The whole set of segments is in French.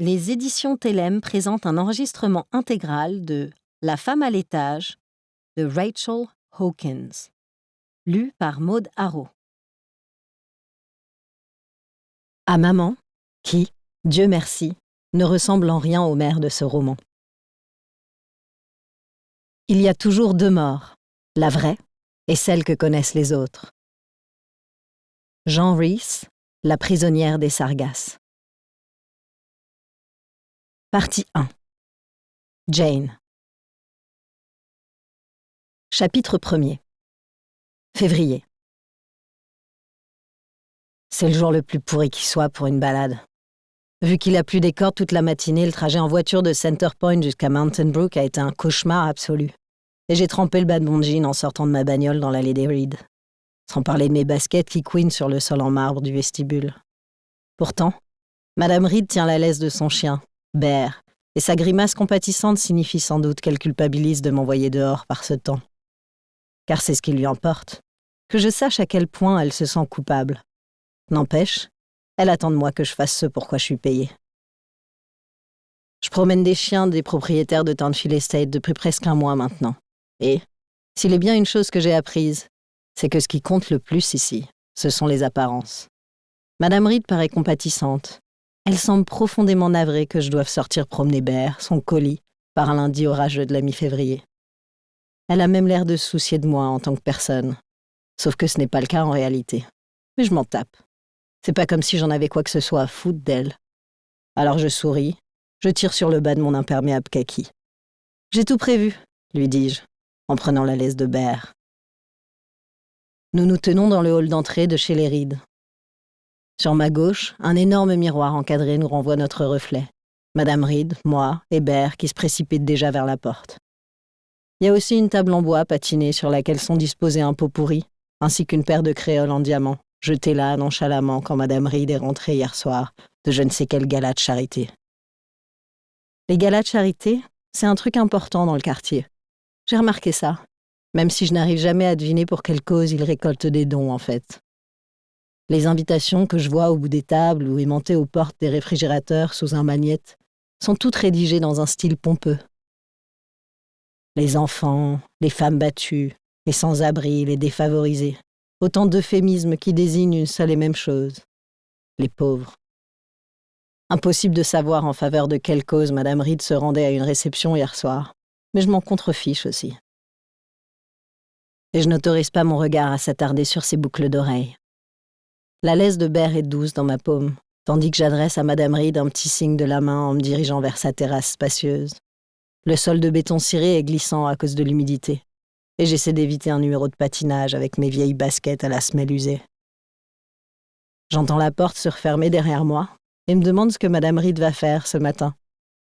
les éditions Télème présentent un enregistrement intégral de La femme à l'étage de Rachel Hawkins, lu par Maud Haro. À maman, qui, Dieu merci, ne ressemble en rien aux mères de ce roman. Il y a toujours deux morts, la vraie et celle que connaissent les autres. Jean Rhys, la prisonnière des Sargasses. Partie 1. Jane. Chapitre 1er. Février. C'est le jour le plus pourri qui soit pour une balade. Vu qu'il a plu des cordes toute la matinée, le trajet en voiture de Center Point jusqu'à Mountain Brook a été un cauchemar absolu. Et j'ai trempé le bas de mon jean en sortant de ma bagnole dans l'allée des Reed. Sans parler de mes baskets qui couinent sur le sol en marbre du vestibule. Pourtant, Madame Reed tient la laisse de son chien, Bear, et sa grimace compatissante signifie sans doute qu'elle culpabilise de m'envoyer dehors par ce temps. Car c'est ce qui lui importe, que je sache à quel point elle se sent coupable. N'empêche, elle attend de moi que je fasse ce pourquoi je suis payée. Je promène des chiens des propriétaires de Thornfield Estate depuis presque un mois maintenant. Et, s'il est bien une chose que j'ai apprise, c'est que ce qui compte le plus ici, ce sont les apparences. Madame Reed paraît compatissante. Elle semble profondément navrée que je doive sortir promener Bear, son colis, par un lundi orageux de la mi-février. Elle a même l'air de se soucier de moi en tant que personne. Sauf que ce n'est pas le cas en réalité. Mais je m'en tape. C'est pas comme si j'en avais quoi que ce soit à foutre d'elle. Alors je souris, je tire sur le bas de mon imperméable kaki. J'ai tout prévu, lui dis-je, en prenant la laisse de Bear. Nous nous tenons dans le hall d'entrée de chez les Reed. Sur ma gauche, un énorme miroir encadré nous renvoie notre reflet. Madame Reed, moi et Bear qui se précipitent déjà vers la porte. Il y a aussi une table en bois patinée sur laquelle sont disposés un pot pourri, ainsi qu'une paire de créoles en diamant, jetée là nonchalamment quand Madame Reed est rentrée hier soir de je ne sais quel gala de charité. Les galas de charité, c'est un truc important dans le quartier. J'ai remarqué ça, même si je n'arrive jamais à deviner pour quelle cause ils récoltent des dons en fait. Les invitations que je vois au bout des tables ou aimantées aux portes des réfrigérateurs sous un magnète sont toutes rédigées dans un style pompeux. Les enfants, les femmes battues, les sans-abri, les défavorisés. Autant d'euphémismes qui désignent une seule et même chose. Les pauvres. Impossible de savoir en faveur de quelle cause Madame Reed se rendait à une réception hier soir, mais je m'en contrefiche aussi. Et je n'autorise pas mon regard à s'attarder sur ses boucles d'oreilles. La laisse de Bear est douce dans ma paume, tandis que j'adresse à Madame Reed un petit signe de la main en me dirigeant vers sa terrasse spacieuse. Le sol de béton ciré est glissant à cause de l'humidité, et j'essaie d'éviter un numéro de patinage avec mes vieilles baskets à la semelle usée. J'entends la porte se refermer derrière moi et me demande ce que Madame Reed va faire ce matin,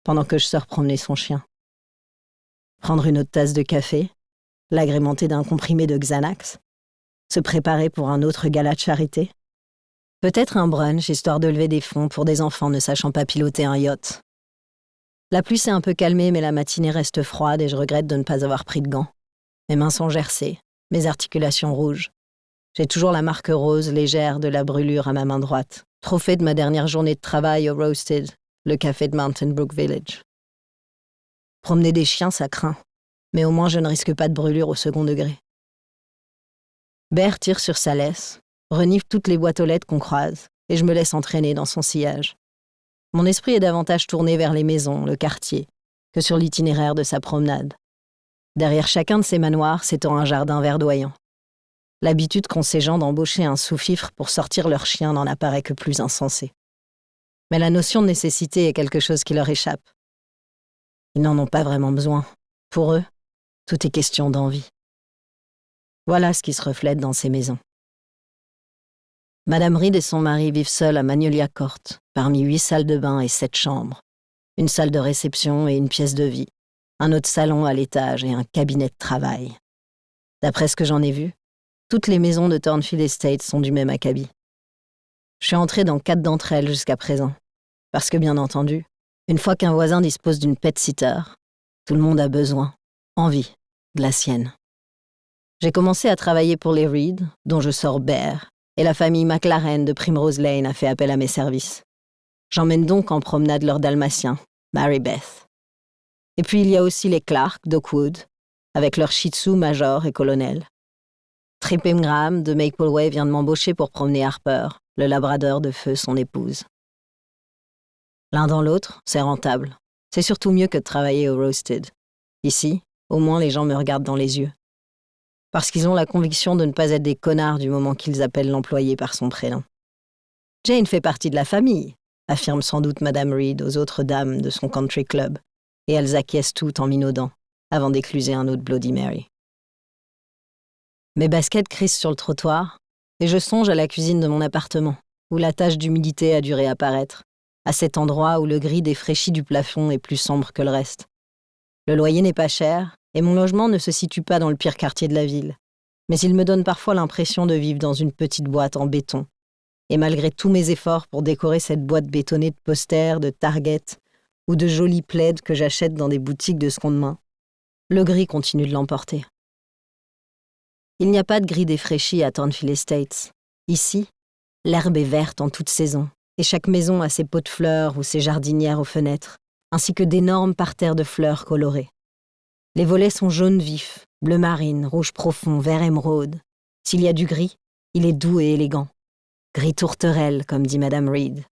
pendant que je sors promener son chien. Prendre une autre tasse de café, l'agrémenter d'un comprimé de Xanax, se préparer pour un autre gala de charité. Peut-être un brunch, histoire de lever des fonds pour des enfants ne sachant pas piloter un yacht. La pluie s'est un peu calmée, mais la matinée reste froide et je regrette de ne pas avoir pris de gants. Mes mains sont gercées, mes articulations rouges. J'ai toujours la marque rose légère de la brûlure à ma main droite, trophée de ma dernière journée de travail au Roasted, le café de Mountain Brook Village. Promener des chiens, ça craint, mais au moins je ne risque pas de brûlure au second degré. Bear tire sur sa laisse, renifle toutes les boîtes aux lettres qu'on croise, et je me laisse entraîner dans son sillage. Mon esprit est davantage tourné vers les maisons, le quartier, que sur l'itinéraire de sa promenade. Derrière chacun de ces manoirs s'étend un jardin verdoyant. L'habitude qu'ont ces gens d'embaucher un sous-fifre pour sortir leurs chiens n'en apparaît que plus insensée. Mais la notion de nécessité est quelque chose qui leur échappe. Ils n'en ont pas vraiment besoin. Pour eux, tout est question d'envie. Voilà ce qui se reflète dans ces maisons. Madame Reed et son mari vivent seuls à Magnolia Court, parmi 8 salles de bain et 7 chambres. Une salle de réception et une pièce de vie. Un autre salon à l'étage et un cabinet de travail. D'après ce que j'en ai vu, toutes les maisons de Thornfield Estate sont du même acabit. Je suis entrée dans 4 d'entre elles jusqu'à présent. Parce que, bien entendu, une fois qu'un voisin dispose d'une pet-sitter, tout le monde a besoin, envie, de la sienne. J'ai commencé à travailler pour les Reed, dont je sors Bear, et la famille McLaren de Primrose Lane a fait appel à mes services. J'emmène donc en promenade leur dalmatien, Mary Beth. Et puis il y a aussi les Clark d'Oakwood, avec leur shih tzu major et colonel. Trip Ingram de Mapleway vient de m'embaucher pour promener Harper, le labrador de feu son épouse. L'un dans l'autre, c'est rentable. C'est surtout mieux que de travailler au Roasted. Ici, au moins les gens me regardent dans les yeux. Parce qu'ils ont la conviction de ne pas être des connards du moment qu'ils appellent l'employé par son prénom. Jane fait partie de la famille, affirme sans doute Madame Reed aux autres dames de son country club, et elles acquiescent toutes en minaudant, avant d'écluser un autre Bloody Mary. Mes baskets crissent sur le trottoir, et je songe à la cuisine de mon appartement, où la tache d'humidité a dû réapparaître, à cet endroit où le gris défraîchi du plafond est plus sombre que le reste. Le loyer n'est pas cher, et mon logement ne se situe pas dans le pire quartier de la ville, mais il me donne parfois l'impression de vivre dans une petite boîte en béton. Et malgré tous mes efforts pour décorer cette boîte bétonnée de posters, de Target ou de jolis plaids que j'achète dans des boutiques de seconde main, le gris continue de l'emporter. Il n'y a pas de gris défraîchi à Thornfield Estates. Ici, l'herbe est verte en toute saison, et chaque maison a ses pots de fleurs ou ses jardinières aux fenêtres, ainsi que d'énormes parterres de fleurs colorées. Les volets sont jaunes vifs, bleu marine, rouge profond, vert émeraude. S'il y a du gris, il est doux et élégant. Gris tourterelle, comme dit Madame Reed.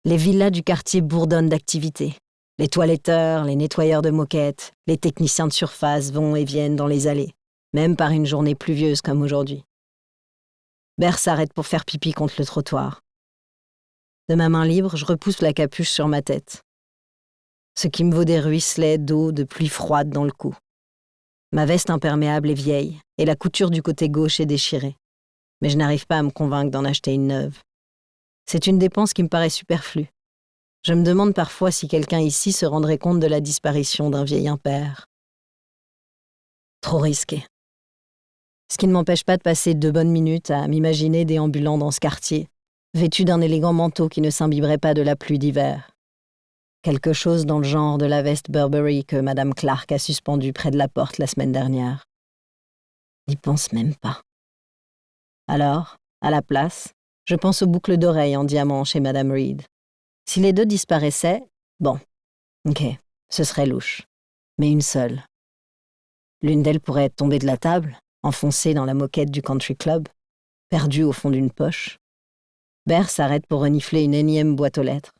Les villas du quartier bourdonnent d'activité. Les toiletteurs, les nettoyeurs de moquettes, les techniciens de surface vont et viennent dans les allées, même par une journée pluvieuse comme aujourd'hui. Bert s'arrête pour faire pipi contre le trottoir. De ma main libre, je repousse la capuche sur ma tête, ce qui me vaut des ruisselets d'eau de pluie froide dans le cou. Ma veste imperméable est vieille, et la couture du côté gauche est déchirée. Mais je n'arrive pas à me convaincre d'en acheter une neuve. C'est une dépense qui me paraît superflue. Je me demande parfois si quelqu'un ici se rendrait compte de la disparition d'un vieil impair. Trop risqué. Ce qui ne m'empêche pas de passer 2 bonnes minutes à m'imaginer déambulant dans ce quartier, vêtu d'un élégant manteau qui ne s'imbiberait pas de la pluie d'hiver. Quelque chose dans le genre de la veste Burberry que Madame Clark a suspendue près de la porte la semaine dernière. N'y pense même pas. Alors, à la place, je pense aux boucles d'oreilles en diamant chez Madame Reed. Si les 2 disparaissaient, bon, ok, ce serait louche. Mais une seule. L'une d'elles pourrait tomber de la table, enfoncée dans la moquette du country club, perdue au fond d'une poche. Bert s'arrête pour renifler une énième boîte aux lettres,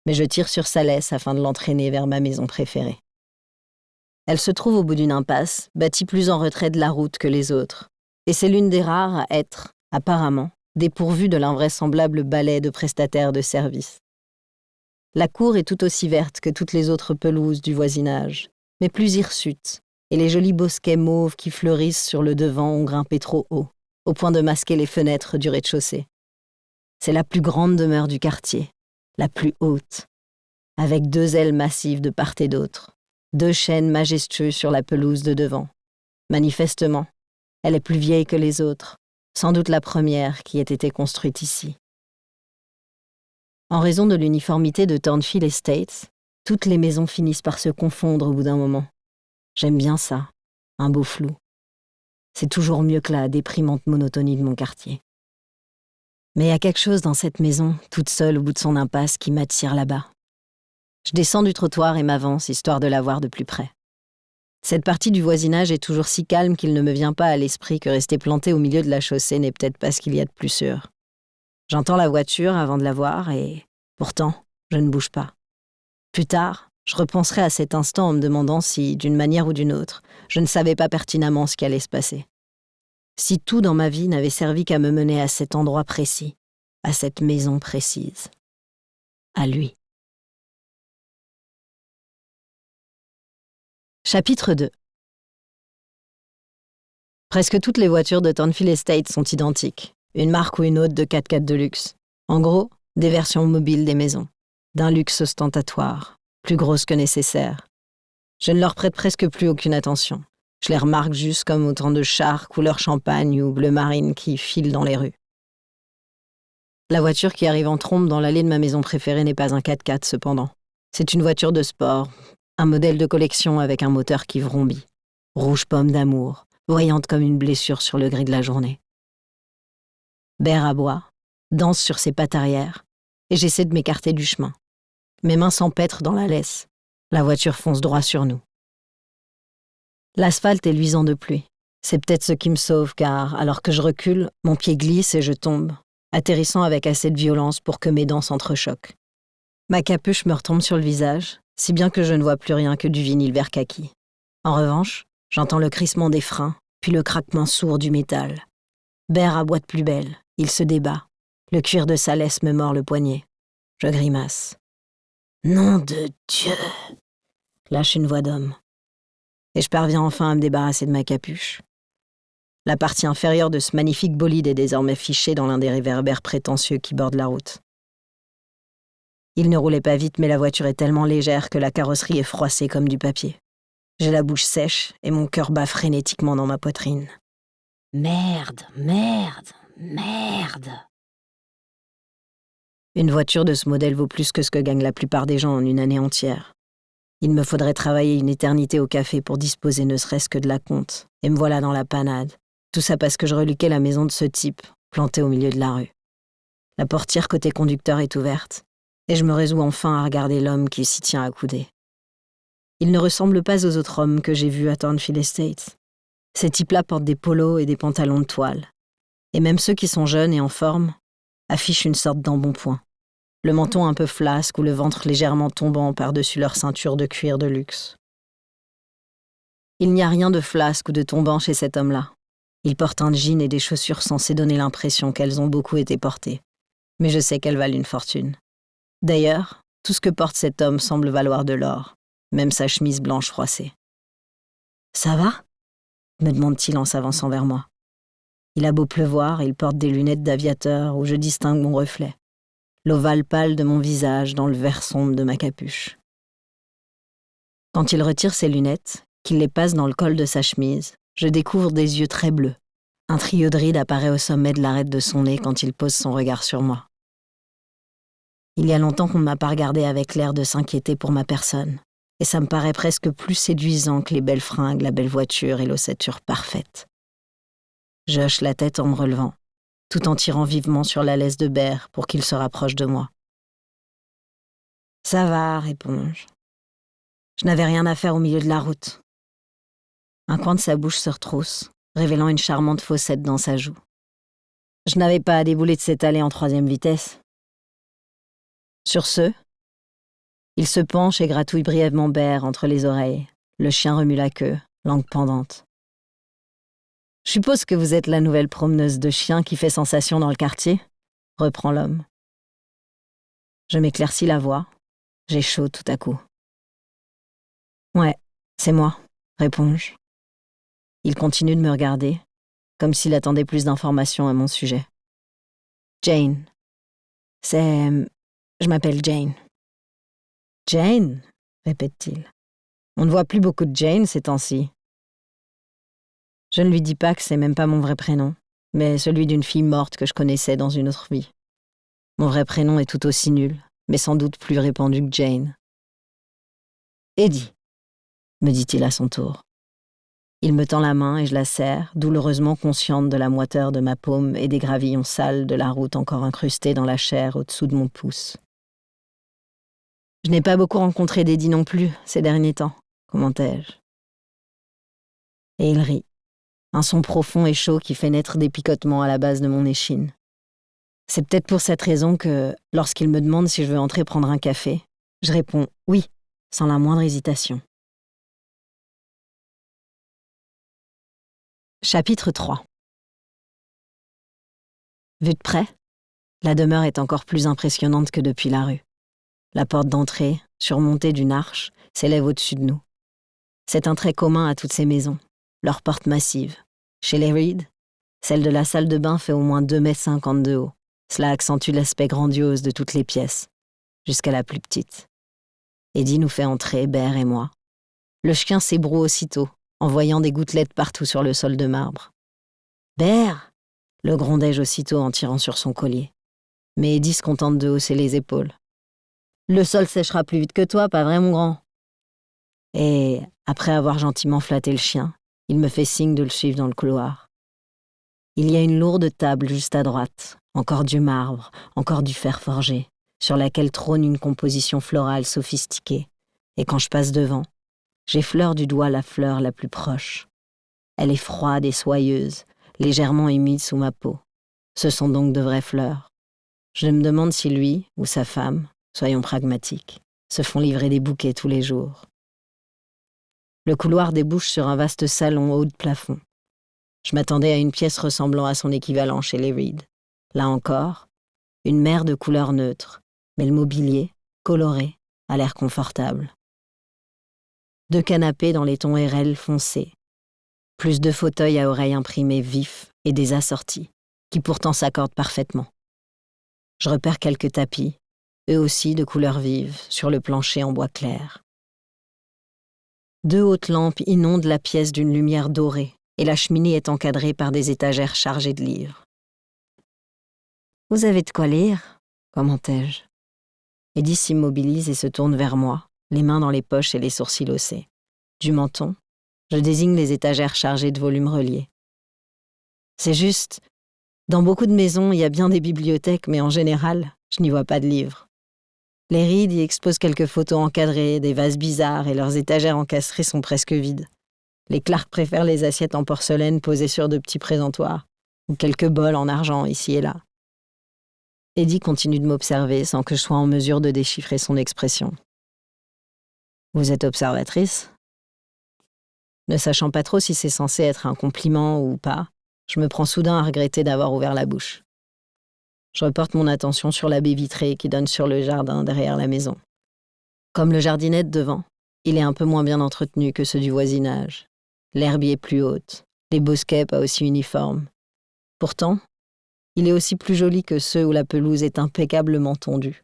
mais je tire sur sa laisse afin de l'entraîner vers ma maison préférée. Elle se trouve au bout d'une impasse, bâtie plus en retrait de la route que les autres, et c'est l'une des rares à être, apparemment, dépourvue de l'invraisemblable balai de prestataires de service. La cour est tout aussi verte que toutes les autres pelouses du voisinage, mais plus hirsute, et les jolis bosquets mauves qui fleurissent sur le devant ont grimpé trop haut, au point de masquer les fenêtres du rez-de-chaussée. C'est la plus grande demeure du quartier, la plus haute, avec 2 ailes massives de part et d'autre, 2 chênes majestueux sur la pelouse de devant. Manifestement, elle est plus vieille que les autres, sans doute la première qui ait été construite ici. En raison de l'uniformité de Thornfield Estates, toutes les maisons finissent par se confondre au bout d'un moment. J'aime bien ça, un beau flou. C'est toujours mieux que la déprimante monotonie de mon quartier. Mais il y a quelque chose dans cette maison, toute seule au bout de son impasse, qui m'attire là-bas. Je descends du trottoir et m'avance, histoire de la voir de plus près. Cette partie du voisinage est toujours si calme qu'il ne me vient pas à l'esprit que rester planté au milieu de la chaussée n'est peut-être pas ce qu'il y a de plus sûr. J'entends la voiture avant de la voir et, pourtant, je ne bouge pas. Plus tard, je repenserai à cet instant en me demandant si, d'une manière ou d'une autre, je ne savais pas pertinemment ce qui allait se passer. Si tout dans ma vie n'avait servi qu'à me mener à cet endroit précis, à cette maison précise, à lui. Chapitre 2. Presque toutes les voitures de Thornfield Estates sont identiques, une marque ou une autre de 4x4 de luxe. En gros, des versions mobiles des maisons, d'un luxe ostentatoire, plus grosses que nécessaire. Je ne leur prête presque plus aucune attention. Je les remarque juste comme autant de chars couleur champagne ou bleu marine qui filent dans les rues. La voiture qui arrive en trombe dans l'allée de ma maison préférée n'est pas un 4x4 cependant. C'est une voiture de sport, un modèle de collection avec un moteur qui vrombit, rouge pomme d'amour, voyante comme une blessure sur le gris de la journée. Bert aboie, danse sur ses pattes arrière, et j'essaie de m'écarter du chemin. Mes mains s'empêtrent dans la laisse. La voiture fonce droit sur nous. L'asphalte est luisant de pluie. C'est peut-être ce qui me sauve, car alors que je recule, mon pied glisse et je tombe, atterrissant avec assez de violence pour que mes dents s'entrechoquent. Ma capuche me retombe sur le visage, si bien que je ne vois plus rien que du vinyle vert kaki. En revanche, j'entends le crissement des freins, puis le craquement sourd du métal. Bear aboie de plus belle, il se débat. Le cuir de sa laisse me mord le poignet. Je grimace. « Nom de Dieu !» lâche une voix d'homme. Et je parviens enfin à me débarrasser de ma capuche. La partie inférieure de ce magnifique bolide est désormais fichée dans l'un des réverbères prétentieux qui bordent la route. Il ne roulait pas vite, mais la voiture est tellement légère que la carrosserie est froissée comme du papier. J'ai la bouche sèche et mon cœur bat frénétiquement dans ma poitrine. Merde, merde, merde. Une voiture de ce modèle vaut plus que ce que gagnent la plupart des gens en une année entière. Il me faudrait travailler une éternité au café pour disposer ne serait-ce que de la compte. Et me voilà dans la panade. Tout ça parce que je reluquais la maison de ce type, planté au milieu de la rue. La portière côté conducteur est ouverte, et je me résous enfin à regarder l'homme qui s'y tient accoudé. Il ne ressemble pas aux autres hommes que j'ai vus à Thornfield Estates. Ces types-là portent des polos et des pantalons de toile. Et même ceux qui sont jeunes et en forme affichent une sorte d'embonpoint. Le menton un peu flasque ou le ventre légèrement tombant par-dessus leur ceinture de cuir de luxe. Il n'y a rien de flasque ou de tombant chez cet homme-là. Il porte un jean et des chaussures censées donner l'impression qu'elles ont beaucoup été portées. Mais je sais qu'elles valent une fortune. D'ailleurs, tout ce que porte cet homme semble valoir de l'or, même sa chemise blanche froissée. « Ça va ?» me demande-t-il en s'avançant vers moi. Il a beau pleuvoir, il porte des lunettes d'aviateur où je distingue mon reflet. L'ovale pâle de mon visage dans le vert sombre de ma capuche. Quand il retire ses lunettes, qu'il les passe dans le col de sa chemise, je découvre des yeux très bleus. Un trio de rides apparaît au sommet de l'arête de son nez quand il pose son regard sur moi. Il y a longtemps qu'on ne m'a pas regardé avec l'air de s'inquiéter pour ma personne, et ça me paraît presque plus séduisant que les belles fringues, la belle voiture et l'ossature parfaite. Je hoche la tête en me relevant, tout en tirant vivement sur la laisse de Bear pour qu'il se rapproche de moi. « Ça va, réponds-je. Je n'avais rien à faire au milieu de la route. » Un coin de sa bouche se retrousse, révélant une charmante fossette dans sa joue. Je n'avais pas à débouler de cette allée en 3e vitesse. Sur ce, il se penche et gratouille brièvement Bear entre les oreilles. Le chien remue la queue, langue pendante. « Je suppose que vous êtes la nouvelle promeneuse de chiens qui fait sensation dans le quartier ?» reprend l'homme. Je m'éclaircis la voix. J'ai chaud tout à coup. « Ouais, c'est moi, » réponds-je. Il continue de me regarder, comme s'il attendait plus d'informations à mon sujet. « Jane. Je m'appelle Jane. »« Jane ?» répète-t-il. « On ne voit plus beaucoup de Jane ces temps-ci. » Je ne lui dis pas que c'est même pas mon vrai prénom, mais celui d'une fille morte que je connaissais dans une autre vie. Mon vrai prénom est tout aussi nul, mais sans doute plus répandu que Jane. « Eddie », me dit-il à son tour. Il me tend la main et je la serre, douloureusement consciente de la moiteur de ma paume et des gravillons sales de la route encore incrustés dans la chair au-dessous de mon pouce. Je n'ai pas beaucoup rencontré d'Eddie non plus ces derniers temps, commentai-je. Et il rit. Un son profond et chaud qui fait naître des picotements à la base de mon échine. C'est peut-être pour cette raison que, lorsqu'il me demande si je veux entrer prendre un café, je réponds « oui », sans la moindre hésitation. Chapitre 3. Vue de près, la demeure est encore plus impressionnante que depuis la rue. La porte d'entrée, surmontée d'une arche, s'élève au-dessus de nous. C'est un trait commun à toutes ces maisons, leurs portes massives. Chez les Reed, celle de la salle de bain fait au moins 2,50 m de haut. Cela accentue l'aspect grandiose de toutes les pièces, jusqu'à la plus petite. Eddie nous fait entrer, Bear et moi. Le chien s'ébroue aussitôt, en voyant des gouttelettes partout sur le sol de marbre. « Bear !» le grondai-je aussitôt en tirant sur son collier. Mais Eddie se contente de hausser les épaules. « Le sol séchera plus vite que toi, pas vrai, mon grand ?» Et, après avoir gentiment flatté le chien, il me fait signe de le suivre dans le couloir. Il y a une lourde table juste à droite, encore du marbre, encore du fer forgé, sur laquelle trône une composition florale sophistiquée, et quand je passe devant, j'effleure du doigt la fleur la plus proche. Elle est froide et soyeuse, légèrement humide sous ma peau. Ce sont donc de vraies fleurs. Je me demande si lui ou sa femme, soyons pragmatiques, se font livrer des bouquets tous les jours. Le couloir débouche sur un vaste salon haut de plafond. Je m'attendais à une pièce ressemblant à son équivalent chez les Reed. Là encore, une mer de couleurs neutres, mais le mobilier, coloré, a l'air confortable. 2 canapés dans les tons RL foncés, plus 2 fauteuils à oreilles imprimées vifs et des assortis, qui pourtant s'accordent parfaitement. Je repère quelques tapis, eux aussi de couleurs vives, sur le plancher en bois clair. 2 hautes lampes inondent la pièce d'une lumière dorée, et la cheminée est encadrée par des étagères chargées de livres. « Vous avez de quoi lire ?» commentai-je. Eddie s'immobilise et se tourne vers moi, les mains dans les poches et les sourcils haussés. Du menton, je désigne les étagères chargées de volumes reliés. C'est juste, dans beaucoup de maisons, il y a bien des bibliothèques, mais en général, je n'y vois pas de livres. Les Reed y exposent quelques photos encadrées, des vases bizarres et leurs étagères encastrées sont presque vides. Les Clark préfèrent les assiettes en porcelaine posées sur de petits présentoirs, ou quelques bols en argent ici et là. Eddie continue de m'observer sans que je sois en mesure de déchiffrer son expression. « Vous êtes observatrice ?» Ne sachant pas trop si c'est censé être un compliment ou pas, je me prends soudain à regretter d'avoir ouvert la bouche. Je reporte mon attention sur la baie vitrée qui donne sur le jardin derrière la maison. Comme le jardinet de devant, il est un peu moins bien entretenu que ceux du voisinage. L'herbe y est plus haute, les bosquets pas aussi uniformes. Pourtant, il est aussi plus joli que ceux où la pelouse est impeccablement tondue.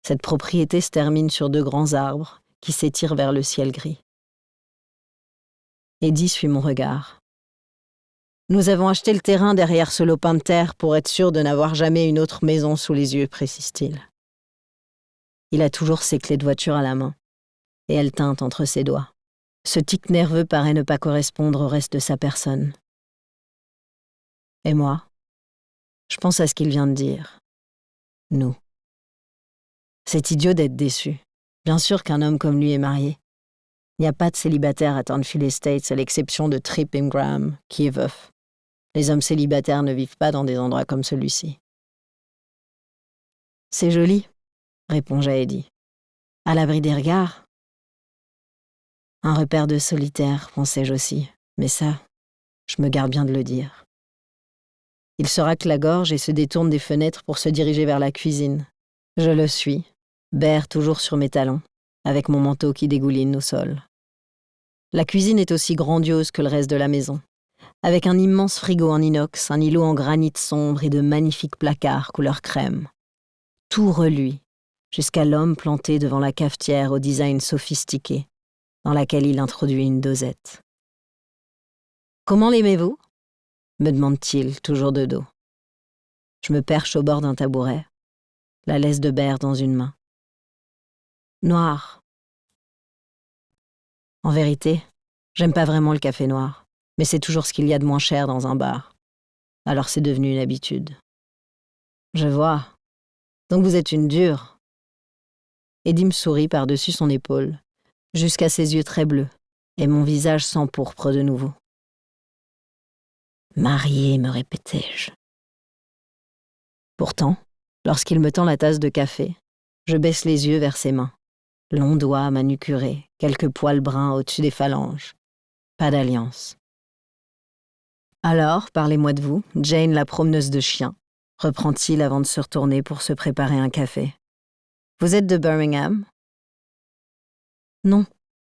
Cette propriété se termine sur 2 grands arbres qui s'étirent vers le ciel gris. Eddie suit mon regard. « Nous avons acheté le terrain derrière ce lopin de terre pour être sûr de n'avoir jamais une autre maison sous les yeux, précise-t-il. Il a toujours ses clés de voiture à la main, et elle teinte entre ses doigts. Ce tic nerveux paraît ne pas correspondre au reste de sa personne. Et moi, je pense à ce qu'il vient de dire. Nous. C'est idiot d'être déçu. Bien sûr qu'un homme comme lui est marié. Il n'y a pas de célibataire à Thornfield Estates à l'exception de Trip Ingram, qui est veuf. Les hommes célibataires ne vivent pas dans des endroits comme celui-ci. « C'est joli, » répond-je à Eddie. « À l'abri des regards. » Un repère de solitaire, pensais-je aussi, mais ça, je me garde bien de le dire. Il se racle la gorge et se détourne des fenêtres pour se diriger vers la cuisine. Je le suis, berre toujours sur mes talons, avec mon manteau qui dégouline au sol. La cuisine est aussi grandiose que le reste de la maison, avec un immense frigo en inox, un îlot en granit sombre et de magnifiques placards couleur crème. Tout reluit, jusqu'à l'homme planté devant la cafetière au design sophistiqué, dans laquelle il introduit une dosette. « Comment l'aimez-vous » me demande-t-il, toujours de dos. Je me perche au bord d'un tabouret, la laisse de berre dans une main. Noir. En vérité, j'aime pas vraiment le café noir, mais c'est toujours ce qu'il y a de moins cher dans un bar. Alors c'est devenu une habitude. Je vois. Donc vous êtes une dure. Eddie me sourit par-dessus son épaule, jusqu'à ses yeux très bleus, et mon visage s'empourpre de nouveau. Mariée, me répétais-je. Pourtant, lorsqu'il me tend la tasse de café, je baisse les yeux vers ses mains. Longs doigts manucurés, quelques poils bruns au-dessus des phalanges. Pas d'alliance. Alors, parlez-moi de vous, Jane la promeneuse de chiens, reprend-il avant de se retourner pour se préparer un café. Vous êtes de Birmingham ? Non,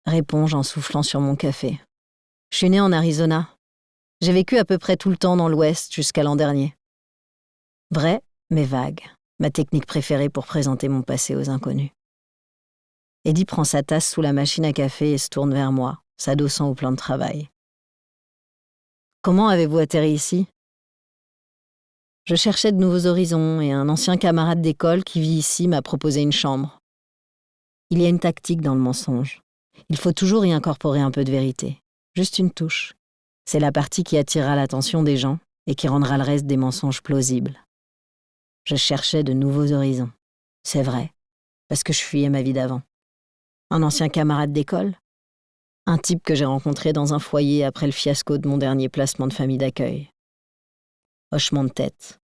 réponds-je en soufflant sur mon café. Je suis née en Arizona. J'ai vécu à peu près tout le temps dans l'Ouest jusqu'à l'an dernier. Vrai, mais vague, ma technique préférée pour présenter mon passé aux inconnus. Eddie prend sa tasse sous la machine à café et se tourne vers moi, s'adossant au plan de travail. Comment avez-vous atterri ici ? Je cherchais de nouveaux horizons et un ancien camarade d'école qui vit ici m'a proposé une chambre. Il y a une tactique dans le mensonge. Il faut toujours y incorporer un peu de vérité, juste une touche. C'est la partie qui attirera l'attention des gens et qui rendra le reste des mensonges plausibles. Je cherchais de nouveaux horizons. C'est vrai, parce que je fuyais ma vie d'avant. Un ancien camarade d'école, un type que j'ai rencontré dans un foyer après le fiasco de mon dernier placement de famille d'accueil. Hochement de tête.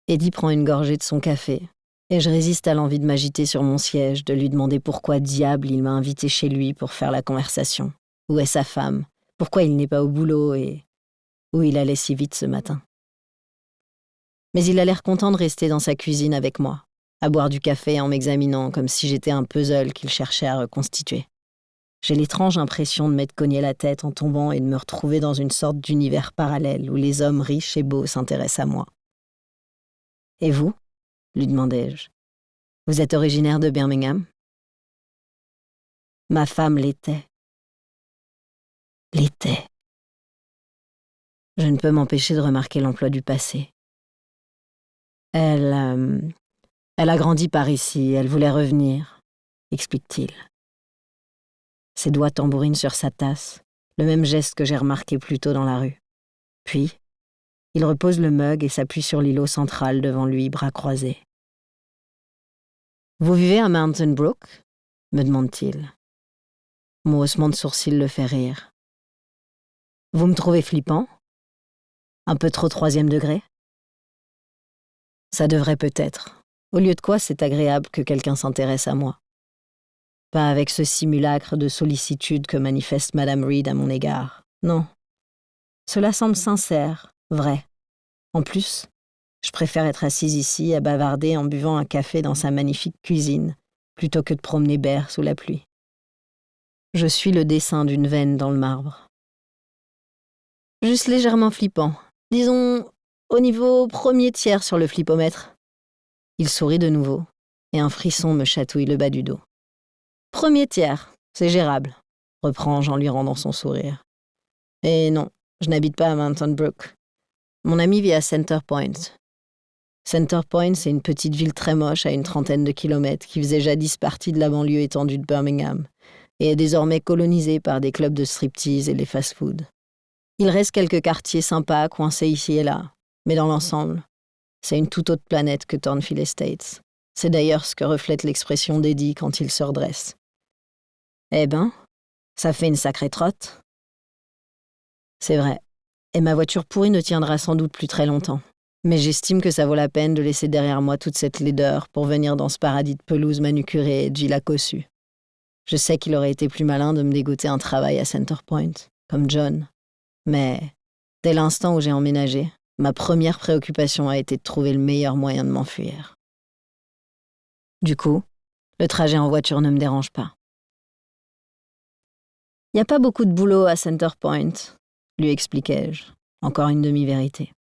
Eddie prend une gorgée de son café, et je résiste à l'envie de m'agiter sur mon siège, de lui demander pourquoi diable il m'a invité chez lui pour faire la conversation. Où est sa femme? Pourquoi il n'est pas au boulot et où il allait si vite ce matin? Mais il a l'air content de rester dans sa cuisine avec moi, à boire du café en m'examinant comme si j'étais un puzzle qu'il cherchait à reconstituer. J'ai l'étrange impression de m'être cogné la tête en tombant et de me retrouver dans une sorte d'univers parallèle où les hommes riches et beaux s'intéressent à moi. « Et vous ?» lui demandai-je. « Vous êtes originaire de Birmingham ?» Ma femme l'était. L'était. Je ne peux m'empêcher de remarquer l'emploi du passé. Elle a grandi par ici, elle voulait revenir, explique-t-il. Ses doigts tambourinent sur sa tasse, le même geste que j'ai remarqué plus tôt dans la rue. Puis, il repose le mug et s'appuie sur l'îlot central devant lui, bras croisés. « Vous vivez à Mountain Brook ?» me demande-t-il. Mon haussement de sourcils le fait rire. « Vous me trouvez flippant? Un peu trop 3e degré ?» Ça devrait peut-être. Au lieu de quoi, c'est agréable que quelqu'un s'intéresse à moi. Pas avec ce simulacre de sollicitude que manifeste Madame Reed à mon égard. Non. Cela semble sincère, vrai. En plus, je préfère être assise ici à bavarder en buvant un café dans sa magnifique cuisine, plutôt que de promener Bert sous la pluie. Je suis le dessin d'une veine dans le marbre. Juste légèrement flippant. Disons, au niveau 1er tiers sur le flippomètre. Il sourit de nouveau, et un frisson me chatouille le bas du dos. 1er tiers, c'est gérable, reprends-je en lui rendant son sourire. Et non, je n'habite pas à Mountain Brook. Mon ami vit à Center Point. Center Point, c'est une petite ville très moche à une 30aine de kilomètres qui faisait jadis partie de la banlieue étendue de Birmingham et est désormais colonisée par des clubs de striptease et les fast-food. Il reste quelques quartiers sympas coincés ici et là, mais dans l'ensemble, c'est une toute autre planète que Thornfield Estates. C'est d'ailleurs ce que reflète l'expression d'Eddie quand il se redresse. Eh ben, ça fait une sacrée trotte. C'est vrai, et ma voiture pourrie ne tiendra sans doute plus très longtemps. Mais j'estime que ça vaut la peine de laisser derrière moi toute cette laideur pour venir dans ce paradis de pelouse manucurée et de gila cossu. Je sais qu'il aurait été plus malin de me dégoter un travail à Center Point, comme John. Mais, dès l'instant où j'ai emménagé, ma première préoccupation a été de trouver le meilleur moyen de m'enfuir. Du coup, le trajet en voiture ne me dérange pas. « Il n'y a pas beaucoup de boulot à Center Point », lui expliquai-je, encore une demi-vérité.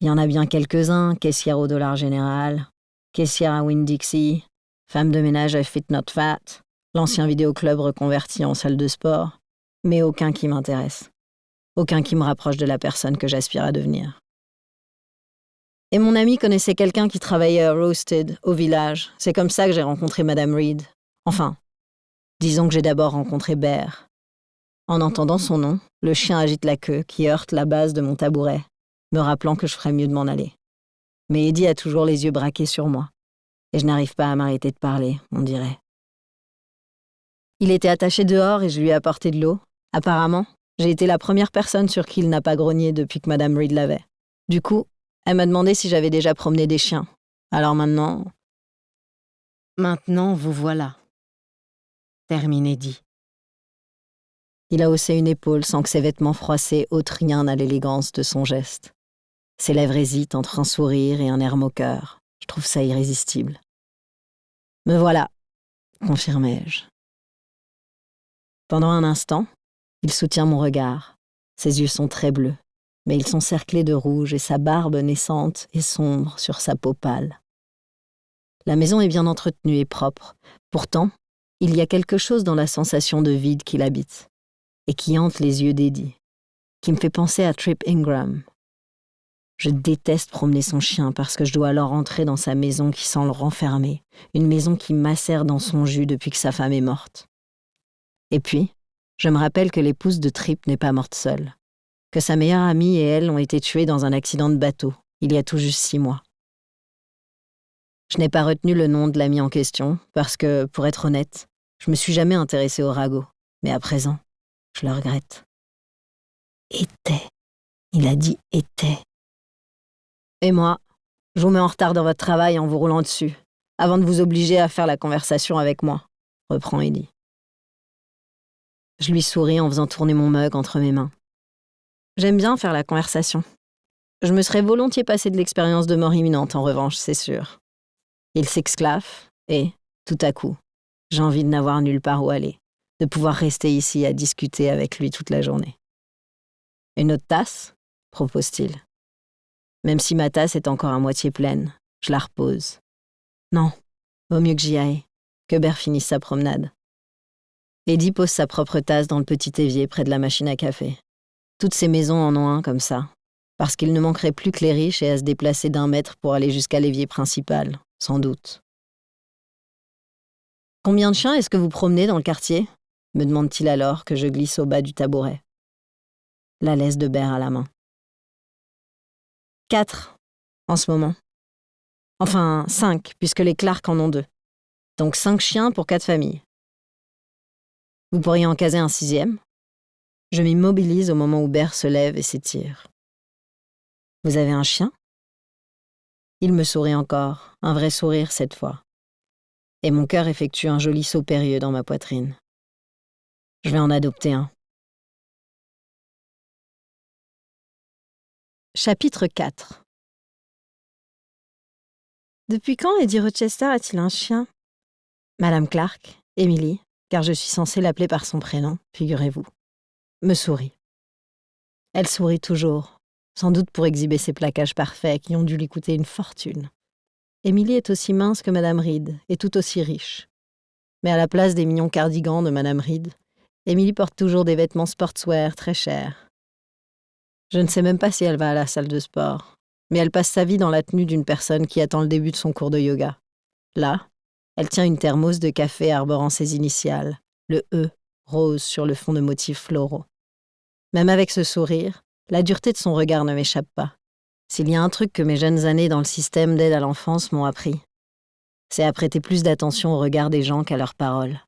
Il y en a bien quelques-uns, caissière au Dollar Général, caissière à Winn-Dixie, femme de ménage à Fit Not Fat, l'ancien vidéoclub reconverti en salle de sport, mais aucun qui m'intéresse. Aucun qui me rapproche de la personne que j'aspire à devenir. Et mon ami connaissait quelqu'un qui travaillait à Roasted, au village. C'est comme ça que j'ai rencontré Madame Reed. Enfin, disons que j'ai d'abord rencontré Bear. En entendant son nom, le chien agite la queue qui heurte la base de mon tabouret, me rappelant que je ferais mieux de m'en aller. Mais Eddie a toujours les yeux braqués sur moi, et je n'arrive pas à m'arrêter de parler, on dirait. Il était attaché dehors et je lui ai apporté de l'eau. Apparemment, j'ai été la première personne sur qui il n'a pas grogné depuis que Madame Reed l'avait. Du coup, elle m'a demandé si j'avais déjà promené des chiens. Alors maintenant, vous voilà. Terminé dit. Il a haussé une épaule sans que ses vêtements froissés ôtent rien à l'élégance de son geste. Ses lèvres hésitent entre un sourire et un air moqueur. Je trouve ça irrésistible. « Me voilà », confirmai-je. Pendant un instant, il soutient mon regard. Ses yeux sont très bleus, mais ils sont cerclés de rouge et sa barbe naissante est sombre sur sa peau pâle. La maison est bien entretenue et propre. Pourtant, il y a quelque chose dans la sensation de vide qui l'habite et qui hante les yeux d'Eddie, qui me fait penser à Trip Ingram. Je déteste promener son chien parce que je dois alors entrer dans sa maison qui sent le renfermer, une maison qui macère dans son jus depuis que sa femme est morte. Et puis, je me rappelle que l'épouse de Trip n'est pas morte seule, que sa meilleure amie et elle ont été tuées dans un accident de bateau, il y a tout juste 6 mois. Je n'ai pas retenu le nom de l'ami en question, parce que, pour être honnête, je me suis jamais intéressée au ragot. Mais à présent, je le regrette. Était. Il a dit était. Et moi, je vous mets en retard dans votre travail en vous roulant dessus, avant de vous obliger à faire la conversation avec moi, reprend Eddie. Je lui souris en faisant tourner mon mug entre mes mains. J'aime bien faire la conversation. Je me serais volontiers passé de l'expérience de mort imminente, en revanche, c'est sûr. Il s'exclave, et, tout à coup, j'ai envie de n'avoir nulle part où aller, de pouvoir rester ici à discuter avec lui toute la journée. Une autre tasse, propose-t-il. Même si ma tasse est encore à moitié pleine, je la repose. Non, vaut mieux que j'y aille, que Bert finisse sa promenade. Eddie pose sa propre tasse dans le petit évier près de la machine à café. Toutes ces maisons en ont un comme ça, parce qu'il ne manquerait plus que les riches et à se déplacer d'1 mètre pour aller jusqu'à l'évier principal, sans doute. « Combien de chiens est-ce que vous promenez dans le quartier ?» me demande-t-il alors que je glisse au bas du tabouret. La laisse de Bert à la main. 4, en ce moment. Enfin, 5, puisque les Clark en ont 2. Donc 5 chiens pour 4 familles. Vous pourriez en caser un 6e. Je m'immobilise au moment où Bert se lève et s'étire. Vous avez un chien ? Il me sourit encore, un vrai sourire cette fois. Et mon cœur effectue un joli saut périlleux dans ma poitrine. Je vais en adopter un. Chapitre 4. Depuis quand Eddie Rochester a-t-il un chien ? Madame Clark, Emily, car je suis censée l'appeler par son prénom, figurez-vous, me sourit. Elle sourit toujours, sans doute pour exhiber ses plaquages parfaits qui ont dû lui coûter une fortune. Emily est aussi mince que Madame Reed et tout aussi riche. Mais à la place des mignons cardigans de Madame Reed, Emily porte toujours des vêtements sportswear très chers. Je ne sais même pas si elle va à la salle de sport, mais elle passe sa vie dans la tenue d'une personne qui attend le début de son cours de yoga. Là, elle tient une thermos de café arborant ses initiales, le E, rose sur le fond de motifs floraux. Même avec ce sourire, la dureté de son regard ne m'échappe pas. S'il y a un truc que mes jeunes années dans le système d'aide à l'enfance m'ont appris, c'est à prêter plus d'attention au regard des gens qu'à leurs paroles.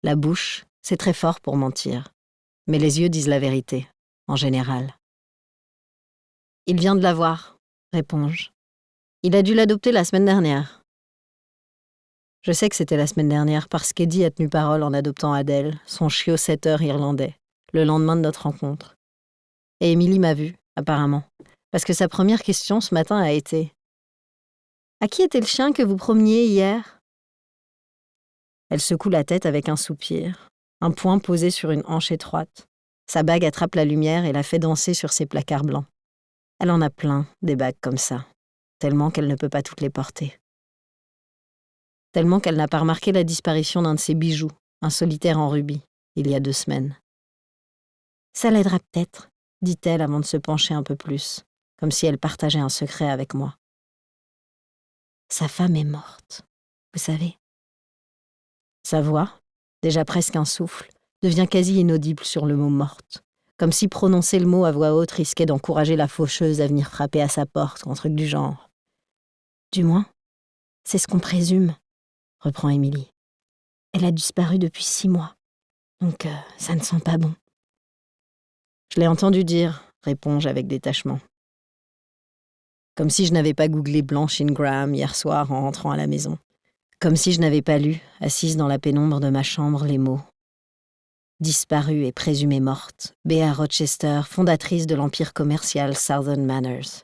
La bouche, c'est très fort pour mentir, mais les yeux disent la vérité, en général. Il vient de l'avoir, réponds-je. Il a dû l'adopter la semaine dernière. Je sais que c'était la semaine dernière parce qu'Eddie a tenu parole en adoptant Adèle, son chiot setter irlandais, le lendemain de notre rencontre. Et Emily m'a vue, apparemment, parce que sa première question ce matin a été « À qui était le chien que vous promeniez hier ?» Elle secoue la tête avec un soupir, un poing posé sur une hanche étroite. Sa bague attrape la lumière et la fait danser sur ses placards blancs. Elle en a plein, des bagues comme ça, tellement qu'elle ne peut pas toutes les porter. Tellement qu'elle n'a pas remarqué la disparition d'un de ses bijoux, un solitaire en rubis, il y a 2 semaines. « Ça l'aidera peut-être », dit-elle avant de se pencher un peu plus, comme si elle partageait un secret avec moi. Sa femme est morte, vous savez. Sa voix, déjà presque un souffle, devient quasi inaudible sur le mot « morte », comme si prononcer le mot à voix haute risquait d'encourager la faucheuse à venir frapper à sa porte ou un truc du genre. Du moins, c'est ce qu'on présume, reprend Emily. Elle a disparu depuis 6 mois, donc ça ne sent pas bon. Je l'ai entendu dire, réponds-je avec détachement. Comme si je n'avais pas googlé Blanche Ingram hier soir en rentrant à la maison. Comme si je n'avais pas lu, assise dans la pénombre de ma chambre, les mots. Disparue et présumée morte, Bea Rochester, fondatrice de l'empire commercial Southern Manners.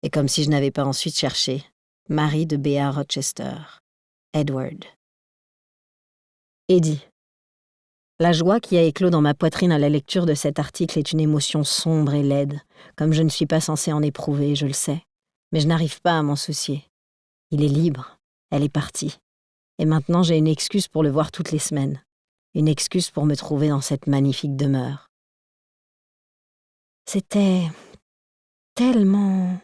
Et comme si je n'avais pas ensuite cherché, Marie de Bea Rochester, Edward. Eddie. La joie qui a éclos dans ma poitrine à la lecture de cet article est une émotion sombre et laide, comme je ne suis pas censée en éprouver, je le sais, mais je n'arrive pas à m'en soucier. Il est libre, elle est partie. Et maintenant j'ai une excuse pour le voir toutes les semaines, une excuse pour me trouver dans cette magnifique demeure. C'était tellement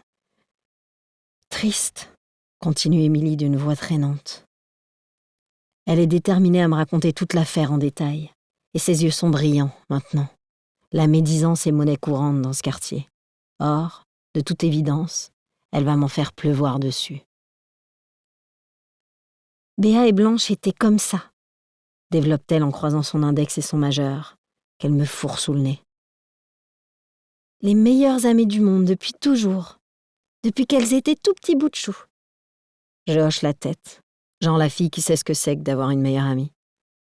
triste, continue Emily d'une voix traînante. Elle est déterminée à me raconter toute l'affaire en détail. Et ses yeux sont brillants, maintenant. La médisance est monnaie courante dans ce quartier. Or, de toute évidence, elle va m'en faire pleuvoir dessus. Béa et Blanche étaient comme ça, développe-t-elle en croisant son index et son majeur, qu'elle me fourre sous le nez. Les meilleures amies du monde depuis toujours, depuis qu'elles étaient tout petits bouts de chou. Je hoche la tête, genre la fille qui sait ce que c'est que d'avoir une meilleure amie,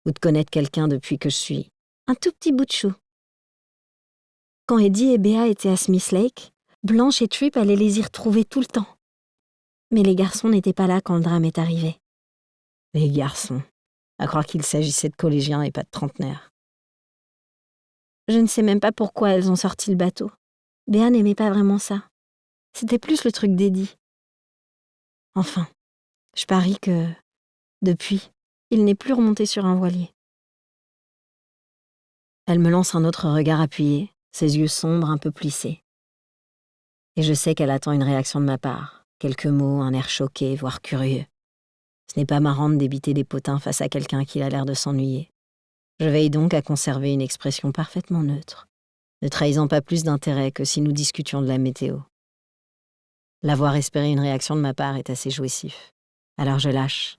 ou de connaître quelqu'un depuis que je suis un tout petit bout de chou. Quand Eddie et Béa étaient à Smith Lake, Blanche et Trip allaient les y retrouver tout le temps. Mais les garçons n'étaient pas là quand le drame est arrivé. Les garçons, à croire qu'il s'agissait de collégiens et pas de trentenaires. Je ne sais même pas pourquoi elles ont sorti le bateau. Béa n'aimait pas vraiment ça. C'était plus le truc d'Eddie. Enfin, je parie que, depuis, il n'est plus remonté sur un voilier. Elle me lance un autre regard appuyé, ses yeux sombres un peu plissés. Et je sais qu'elle attend une réaction de ma part, quelques mots, un air choqué, voire curieux. Ce n'est pas marrant de débiter des potins face à quelqu'un qui a l'air de s'ennuyer. Je veille donc à conserver une expression parfaitement neutre, ne trahissant pas plus d'intérêt que si nous discutions de la météo. La voir espérer une réaction de ma part est assez jouissif. Alors je lâche.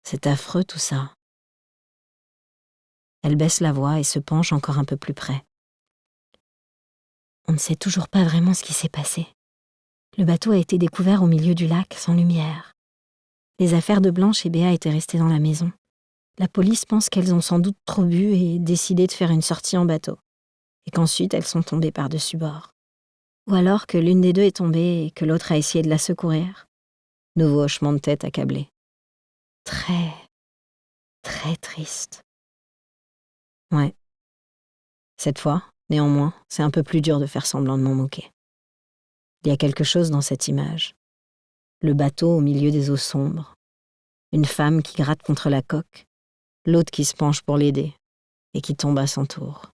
C'est affreux tout ça. Elle baisse la voix et se penche encore un peu plus près. On ne sait toujours pas vraiment ce qui s'est passé. Le bateau a été découvert au milieu du lac, sans lumière. Les affaires de Blanche et Béa étaient restées dans la maison. La police pense qu'elles ont sans doute trop bu et décidé de faire une sortie en bateau, et qu'ensuite elles sont tombées par-dessus bord. Ou alors que l'une des deux est tombée et que l'autre a essayé de la secourir. Nouveau hochement de tête accablé. Très, très triste. Ouais. Cette fois, néanmoins, c'est un peu plus dur de faire semblant de m'en moquer. Il y a quelque chose dans cette image. Le bateau au milieu des eaux sombres. Une femme qui gratte contre la coque. L'autre qui se penche pour l'aider et qui tombe à son tour.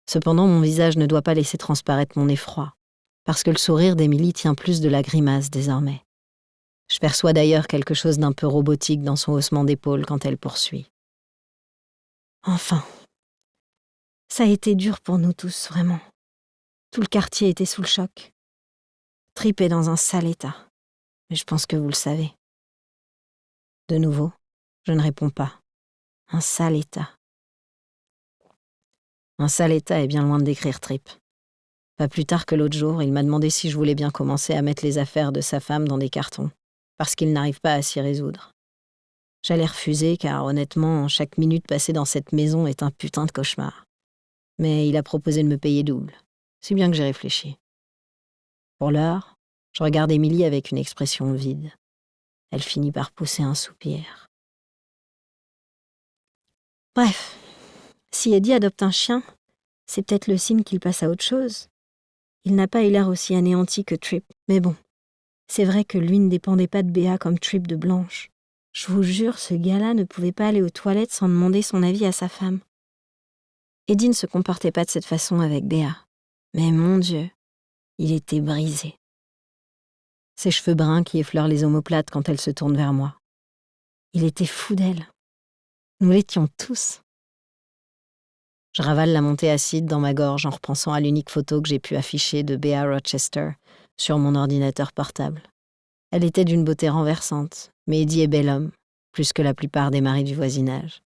Cependant, mon visage ne doit pas laisser transparaître mon effroi, parce que le sourire d'Émilie tient plus de la grimace désormais. Je perçois d'ailleurs quelque chose d'un peu robotique dans son haussement d'épaule quand elle poursuit. Enfin, ça a été dur pour nous tous, vraiment. Tout le quartier était sous le choc. Trip est dans un sale état, mais je pense que vous le savez. De nouveau, je ne réponds pas. Un sale état. Un sale état est bien loin de décrire Trip. Pas plus tard que l'autre jour, il m'a demandé si je voulais bien commencer à mettre les affaires de sa femme dans des cartons, parce qu'il n'arrive pas à s'y résoudre. J'allais refuser car honnêtement, chaque minute passée dans cette maison est un putain de cauchemar. Mais il a proposé de me payer double, si bien que j'ai réfléchi. Pour l'heure, je regarde Émilie avec une expression vide. Elle finit par pousser un soupir. Bref, si Eddie adopte un chien, c'est peut-être le signe qu'il passe à autre chose. Il n'a pas eu l'air aussi anéanti que Trip, mais bon, c'est vrai que lui ne dépendait pas de Béa comme Trip de Blanche. Je vous jure, ce gars-là ne pouvait pas aller aux toilettes sans demander son avis à sa femme. Eddie ne se comportait pas de cette façon avec Béa, mais mon Dieu, il était brisé. Ses cheveux bruns qui effleurent les omoplates quand elle se tourne vers moi. Il était fou d'elle. Nous l'étions tous. Je ravale la montée acide dans ma gorge en repensant à l'unique photo que j'ai pu afficher de Béa Rochester sur mon ordinateur portable. Elle était d'une beauté renversante, mais Eddie est bel homme, plus que la plupart des maris du voisinage.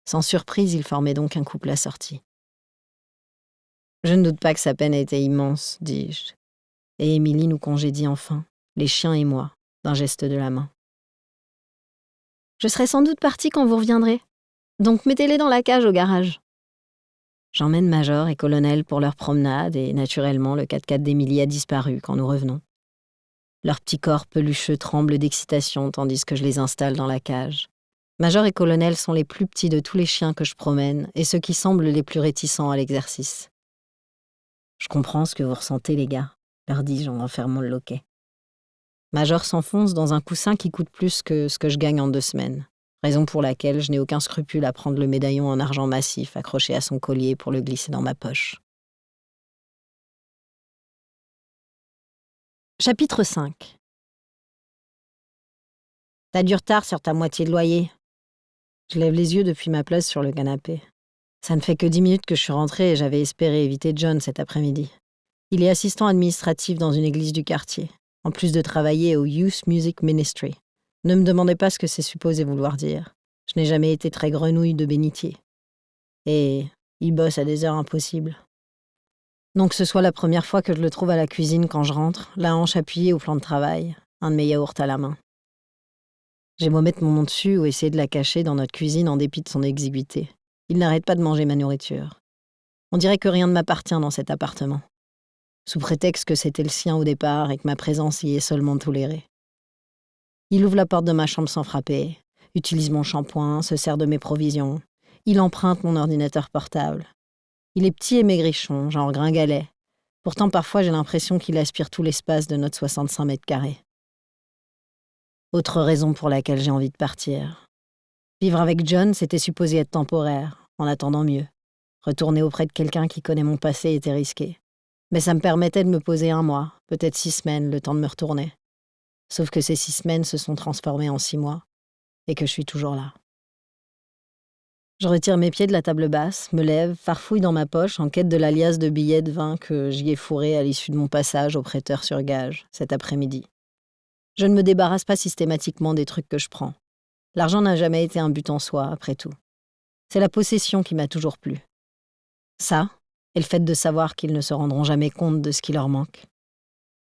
Sans surprise, ils formaient donc un couple assorti. Je ne doute pas que sa peine ait été immense, dis-je. Et Émilie nous congédie enfin, les chiens et moi, d'un geste de la main. Je serai sans doute partie quand vous reviendrez, donc mettez-les dans la cage au garage. J'emmène Major et Colonel pour leur promenade et naturellement le 4x4 d'Émilie a disparu quand nous revenons. Leurs petits corps pelucheux tremblent d'excitation tandis que je les installe dans la cage. Major et Colonel sont les plus petits de tous les chiens que je promène et ceux qui semblent les plus réticents à l'exercice. Je comprends ce que vous ressentez, les gars, leur dis-je en refermant le loquet. Major s'enfonce dans un coussin qui coûte plus que ce que je gagne en 2 semaines, raison pour laquelle je n'ai aucun scrupule à prendre le médaillon en argent massif accroché à son collier pour le glisser dans ma poche. Chapitre 5. T'as du retard sur ta moitié de loyer. Je lève les yeux depuis ma place sur le canapé. Ça ne fait que 10 minutes que je suis rentrée et j'avais espéré éviter John cet après-midi. Il est assistant administratif dans une église du quartier, en plus de travailler au Youth Music Ministry. Ne me demandez pas ce que c'est supposé vouloir dire. Je n'ai jamais été très grenouille de bénitier. Et il bosse à des heures impossibles. Donc ce soit la première fois que je le trouve à la cuisine quand je rentre, la hanche appuyée au plan de travail, un de mes yaourts à la main. J'ai beau mettre mon nom dessus ou essayer de la cacher dans notre cuisine en dépit de son exiguïté. Il n'arrête pas de manger ma nourriture. On dirait que rien ne m'appartient dans cet appartement. Sous prétexte que c'était le sien au départ et que ma présence y est seulement tolérée. Il ouvre la porte de ma chambre sans frapper, utilise mon shampoing, se sert de mes provisions. Il emprunte mon ordinateur portable. Il est petit et maigrichon, genre gringalet. Pourtant, parfois, j'ai l'impression qu'il aspire tout l'espace de notre 65 mètres carrés. Autre raison pour laquelle j'ai envie de partir. Vivre avec John, c'était supposé être temporaire, en attendant mieux. Retourner auprès de quelqu'un qui connaît mon passé était risqué. Mais ça me permettait de me poser 1 mois, peut-être 6 semaines, le temps de me retourner. Sauf que ces 6 semaines se sont transformées en 6 mois, et que je suis toujours là. Je retire mes pieds de la table basse, me lève, farfouille dans ma poche en quête de la liasse de billets de vin que j'y ai fourré à l'issue de mon passage au prêteur sur gage, cet après-midi. Je ne me débarrasse pas systématiquement des trucs que je prends. L'argent n'a jamais été un but en soi, après tout. C'est la possession qui m'a toujours plu. Ça, et le fait de savoir qu'ils ne se rendront jamais compte de ce qui leur manque.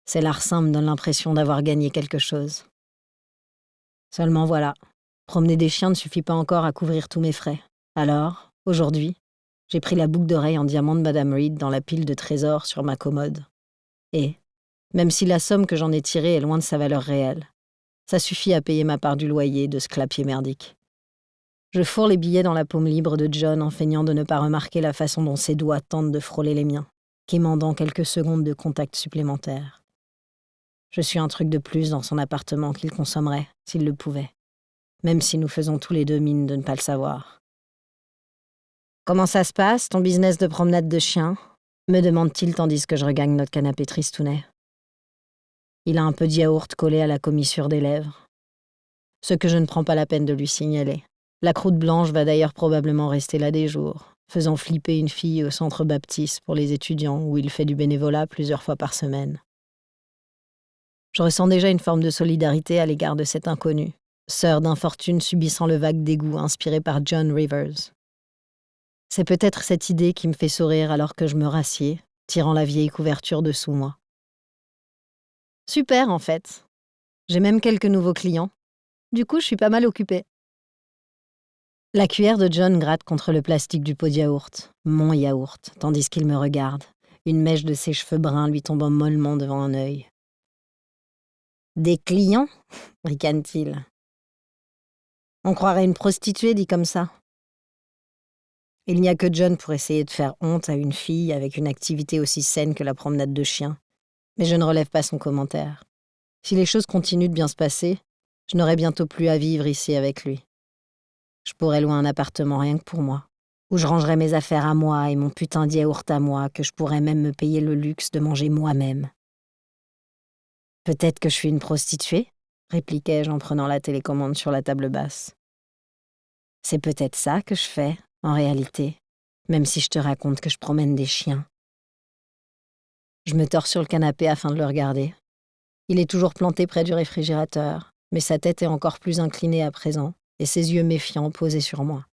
C'est larcin me donne l'impression d'avoir gagné quelque chose. Seulement voilà, promener des chiens ne suffit pas encore à couvrir tous mes frais. Alors, aujourd'hui, j'ai pris la boucle d'oreille en diamant de Madame Reed dans la pile de trésors sur ma commode. Et, même si la somme que j'en ai tirée est loin de sa valeur réelle, ça suffit à payer ma part du loyer de ce clapier merdique. Je fourre les billets dans la paume libre de John en feignant de ne pas remarquer la façon dont ses doigts tentent de frôler les miens, quémandant quelques secondes de contact supplémentaires. Je suis un truc de plus dans son appartement qu'il consommerait, s'il le pouvait, même si nous faisons tous les deux mine de ne pas le savoir. « Comment ça se passe, ton business de promenade de chien ?» me demande-t-il tandis que je regagne notre canapé tristounet. Il a un peu de yaourt collé à la commissure des lèvres. Ce que je ne prends pas la peine de lui signaler. La croûte blanche va d'ailleurs probablement rester là des jours, faisant flipper une fille au centre baptiste pour les étudiants où il fait du bénévolat plusieurs fois par semaine. Je ressens déjà une forme de solidarité à l'égard de cette inconnue, sœur d'infortune subissant le vague dégoût inspiré par John Rivers. C'est peut-être cette idée qui me fait sourire alors que je me rassieds, tirant la vieille couverture de sous moi. Super, en fait. J'ai même quelques nouveaux clients. Du coup, je suis pas mal occupée. La cuillère de John gratte contre le plastique du pot de yaourt, mon yaourt, tandis qu'il me regarde, une mèche de ses cheveux bruns lui tombant mollement devant un œil. « Des clients ?» ricane-t-il. On croirait une prostituée dit comme ça. Il n'y a que John pour essayer de faire honte à une fille avec une activité aussi saine que la promenade de chien, mais je ne relève pas son commentaire. Si les choses continuent de bien se passer, je n'aurai bientôt plus à vivre ici avec lui. Je pourrais louer un appartement rien que pour moi, où je rangerais mes affaires à moi et mon putain de yaourt à moi, que je pourrais même me payer le luxe de manger moi-même. « Peut-être que je suis une prostituée ?» répliquai-je en prenant la télécommande sur la table basse. « C'est peut-être ça que je fais, en réalité, même si je te raconte que je promène des chiens. » Je me tords sur le canapé afin de le regarder. Il est toujours planté près du réfrigérateur, mais sa tête est encore plus inclinée à présent, et ses yeux méfiants posés sur moi.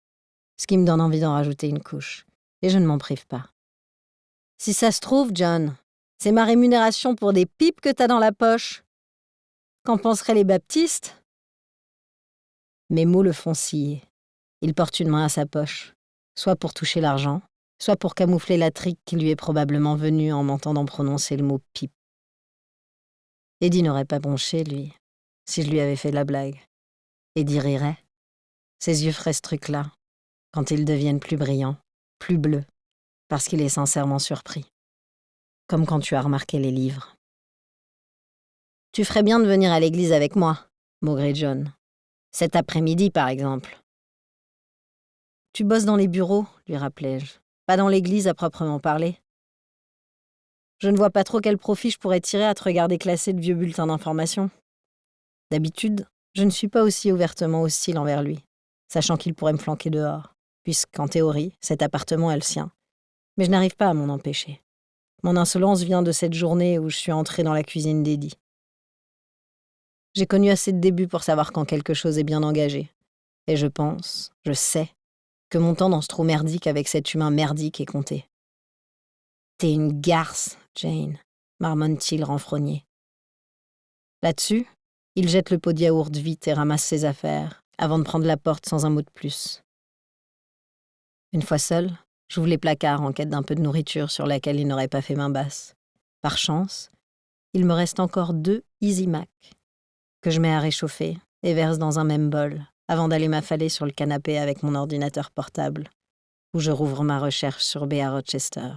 Ce qui me donne envie d'en rajouter une couche. Et je ne m'en prive pas. « Si ça se trouve, John, c'est ma rémunération pour des pipes que t'as dans la poche. Qu'en penseraient les baptistes ?» Mes mots le font scier. Il porte une main à sa poche, soit pour toucher l'argent, soit pour camoufler la trique qui lui est probablement venue en m'entendant prononcer le mot « pipe ». Eddie n'aurait pas bronché, lui, si je lui avais fait la blague. Eddie rirait. Ses yeux feraient ce truc-là, quand ils deviennent plus brillants, plus bleus, parce qu'il est sincèrement surpris. Comme quand tu as remarqué les livres. « Tu ferais bien de venir à l'église avec moi, » maugréa John. « Cet après-midi, par exemple. »« Tu bosses dans les bureaux, » lui rappelai-je. « Pas dans l'église à proprement parler. » Je ne vois pas trop quel profit je pourrais tirer à te regarder classer de vieux bulletins d'information. D'habitude, je ne suis pas aussi ouvertement hostile envers lui, sachant qu'il pourrait me flanquer dehors, puisqu'en théorie, cet appartement est le sien. Mais je n'arrive pas à m'en empêcher. Mon insolence vient de cette journée où je suis entrée dans la cuisine d'Eddie. J'ai connu assez de débuts pour savoir quand quelque chose est bien engagé. Et je sais, que mon temps dans ce trou merdique avec cet humain merdique est compté. « T'es une garce, Jane », marmonne-t-il renfrogné. Là-dessus, il jette le pot de yaourt vite et ramasse ses affaires, avant de prendre la porte sans un mot de plus. Une fois seul, j'ouvre les placards en quête d'un peu de nourriture sur laquelle il n'aurait pas fait main basse. Par chance, il me reste encore 2 Easy Mac, que je mets à réchauffer et verse dans un même bol, avant d'aller m'affaler sur le canapé avec mon ordinateur portable, où je rouvre ma recherche sur Bea Rochester.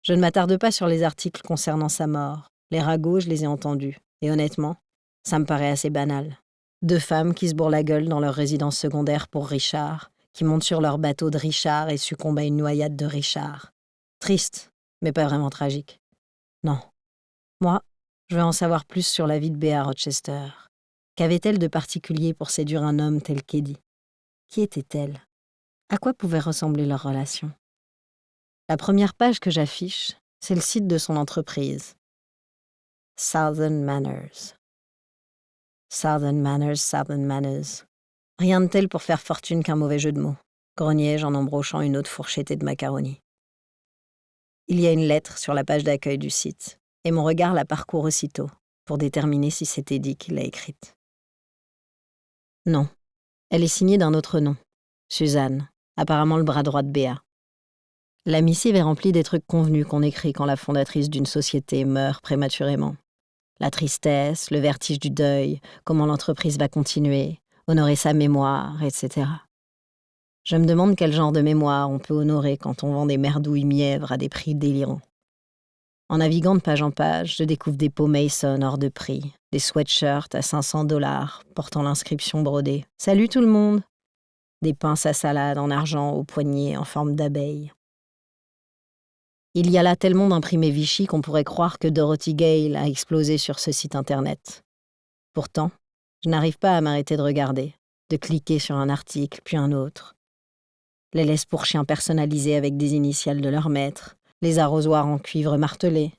Je ne m'attarde pas sur les articles concernant sa mort. Les ragots, je les ai entendus. Et honnêtement, ça me paraît assez banal. 2 femmes qui se bourrent la gueule dans leur résidence secondaire pour Richard, qui montent sur leur bateau de Richard et succombent à une noyade de Richard. Triste, mais pas vraiment tragique. Non. Moi, je veux en savoir plus sur la vie de Bea Rochester. Qu'avait-elle de particulier pour séduire un homme tel qu'Eddie? Qui était-elle? À quoi pouvait ressembler leur relation? La première page que j'affiche, c'est le site de son entreprise. Southern Manners. Southern Manners, Southern Manners. Rien de tel pour faire fortune qu'un mauvais jeu de mots, grognai-je en embrochant une autre fourchetée de macaroni. Il y a une lettre sur la page d'accueil du site, et mon regard la parcourt aussitôt, pour déterminer si c'est Eddie qui l'a écrite. Non, elle est signée d'un autre nom, Suzanne, apparemment le bras droit de Bea. La missive est remplie des trucs convenus qu'on écrit quand la fondatrice d'une société meurt prématurément. La tristesse, le vertige du deuil, comment l'entreprise va continuer, honorer sa mémoire, etc. Je me demande quel genre de mémoire on peut honorer quand on vend des merdouilles mièvres à des prix délirants. En naviguant de page en page, je découvre des pots Mason hors de prix, des sweatshirts à $500 portant l'inscription brodée « Salut tout le monde !» des pinces à salade en argent au poignet en forme d'abeille. Il y a là tellement d'imprimés Vichy qu'on pourrait croire que Dorothy Gale a explosé sur ce site internet. Pourtant, je n'arrive pas à m'arrêter de regarder, de cliquer sur un article puis un autre. Les laisses pour chiens personnalisées avec des initiales de leur maître, les arrosoirs en cuivre martelé,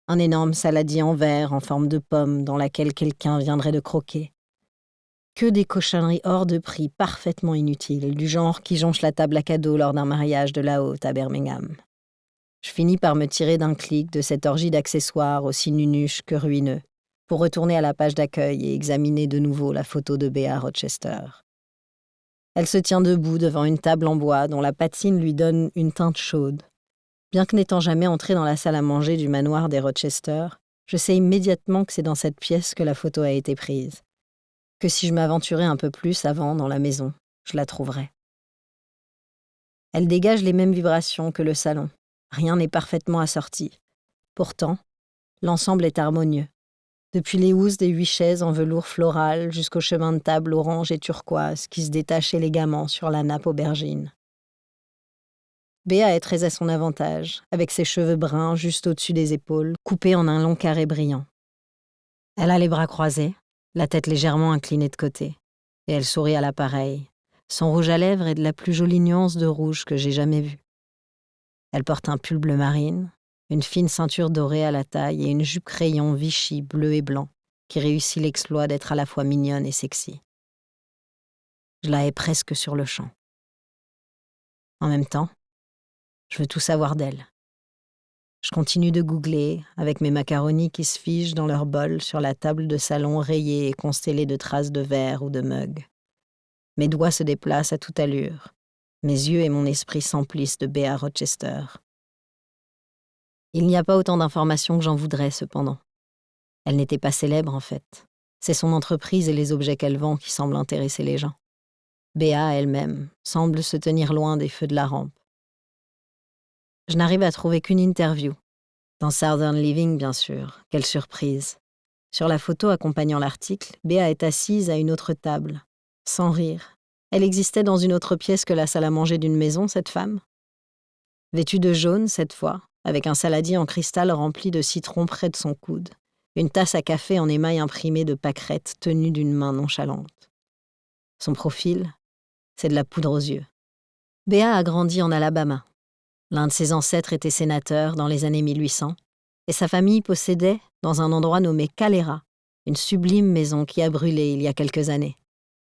un énorme saladier en verre en forme de pomme dans laquelle quelqu'un viendrait de croquer. Que des cochonneries hors de prix parfaitement inutiles, du genre qui jonchent la table à cadeaux lors d'un mariage de la haute à Birmingham. Je finis par me tirer d'un clic de cette orgie d'accessoires aussi nunuches que ruineux, pour retourner à la page d'accueil et examiner de nouveau la photo de Bea Rochester. Elle se tient debout devant une table en bois dont la patine lui donne une teinte chaude. Bien que n'étant jamais entrée dans la salle à manger du manoir des Rochester, je sais immédiatement que c'est dans cette pièce que la photo a été prise. Que si je m'aventurais un peu plus avant dans la maison, je la trouverais. Elle dégage les mêmes vibrations que le salon. Rien n'est parfaitement assorti. Pourtant, l'ensemble est harmonieux. Depuis les housses des 8 chaises en velours floral jusqu'au chemin de table orange et turquoise qui se détache élégamment sur la nappe aubergine. Bea est très à son avantage, avec ses cheveux bruns juste au-dessus des épaules, coupés en un long carré brillant. Elle a les bras croisés, la tête légèrement inclinée de côté, et elle sourit à l'appareil. Son rouge à lèvres est de la plus jolie nuance de rouge que j'ai jamais vue. Elle porte un pull bleu marine, une fine ceinture dorée à la taille et une jupe crayon Vichy bleu et blanc qui réussit l'exploit d'être à la fois mignonne et sexy. Je la hais presque sur le champ. En même temps, je veux tout savoir d'elle. Je continue de googler avec mes macaronis qui se figent dans leur bol sur la table de salon rayée et constellée de traces de verre ou de mug. Mes doigts se déplacent à toute allure. Mes yeux et mon esprit s'emplissent de Bea Rochester. Il n'y a pas autant d'informations que j'en voudrais, cependant. Elle n'était pas célèbre, en fait. C'est son entreprise et les objets qu'elle vend qui semblent intéresser les gens. Bea, elle-même, semble se tenir loin des feux de la rampe. Je n'arrive à trouver qu'une interview. Dans Southern Living, bien sûr. Quelle surprise. Sur la photo accompagnant l'article, Bea est assise à une autre table, sans rire. Elle existait dans une autre pièce que la salle à manger d'une maison, cette femme. Vêtue de jaune, cette fois, avec un saladier en cristal rempli de citron près de son coude, une tasse à café en émail imprimé de pâquerettes tenue d'une main nonchalante. Son profil, c'est de la poudre aux yeux. Bea a grandi en Alabama. L'un de ses ancêtres était sénateur dans les années 1800, et sa famille possédait, dans un endroit nommé Calera, une sublime maison qui a brûlé il y a quelques années.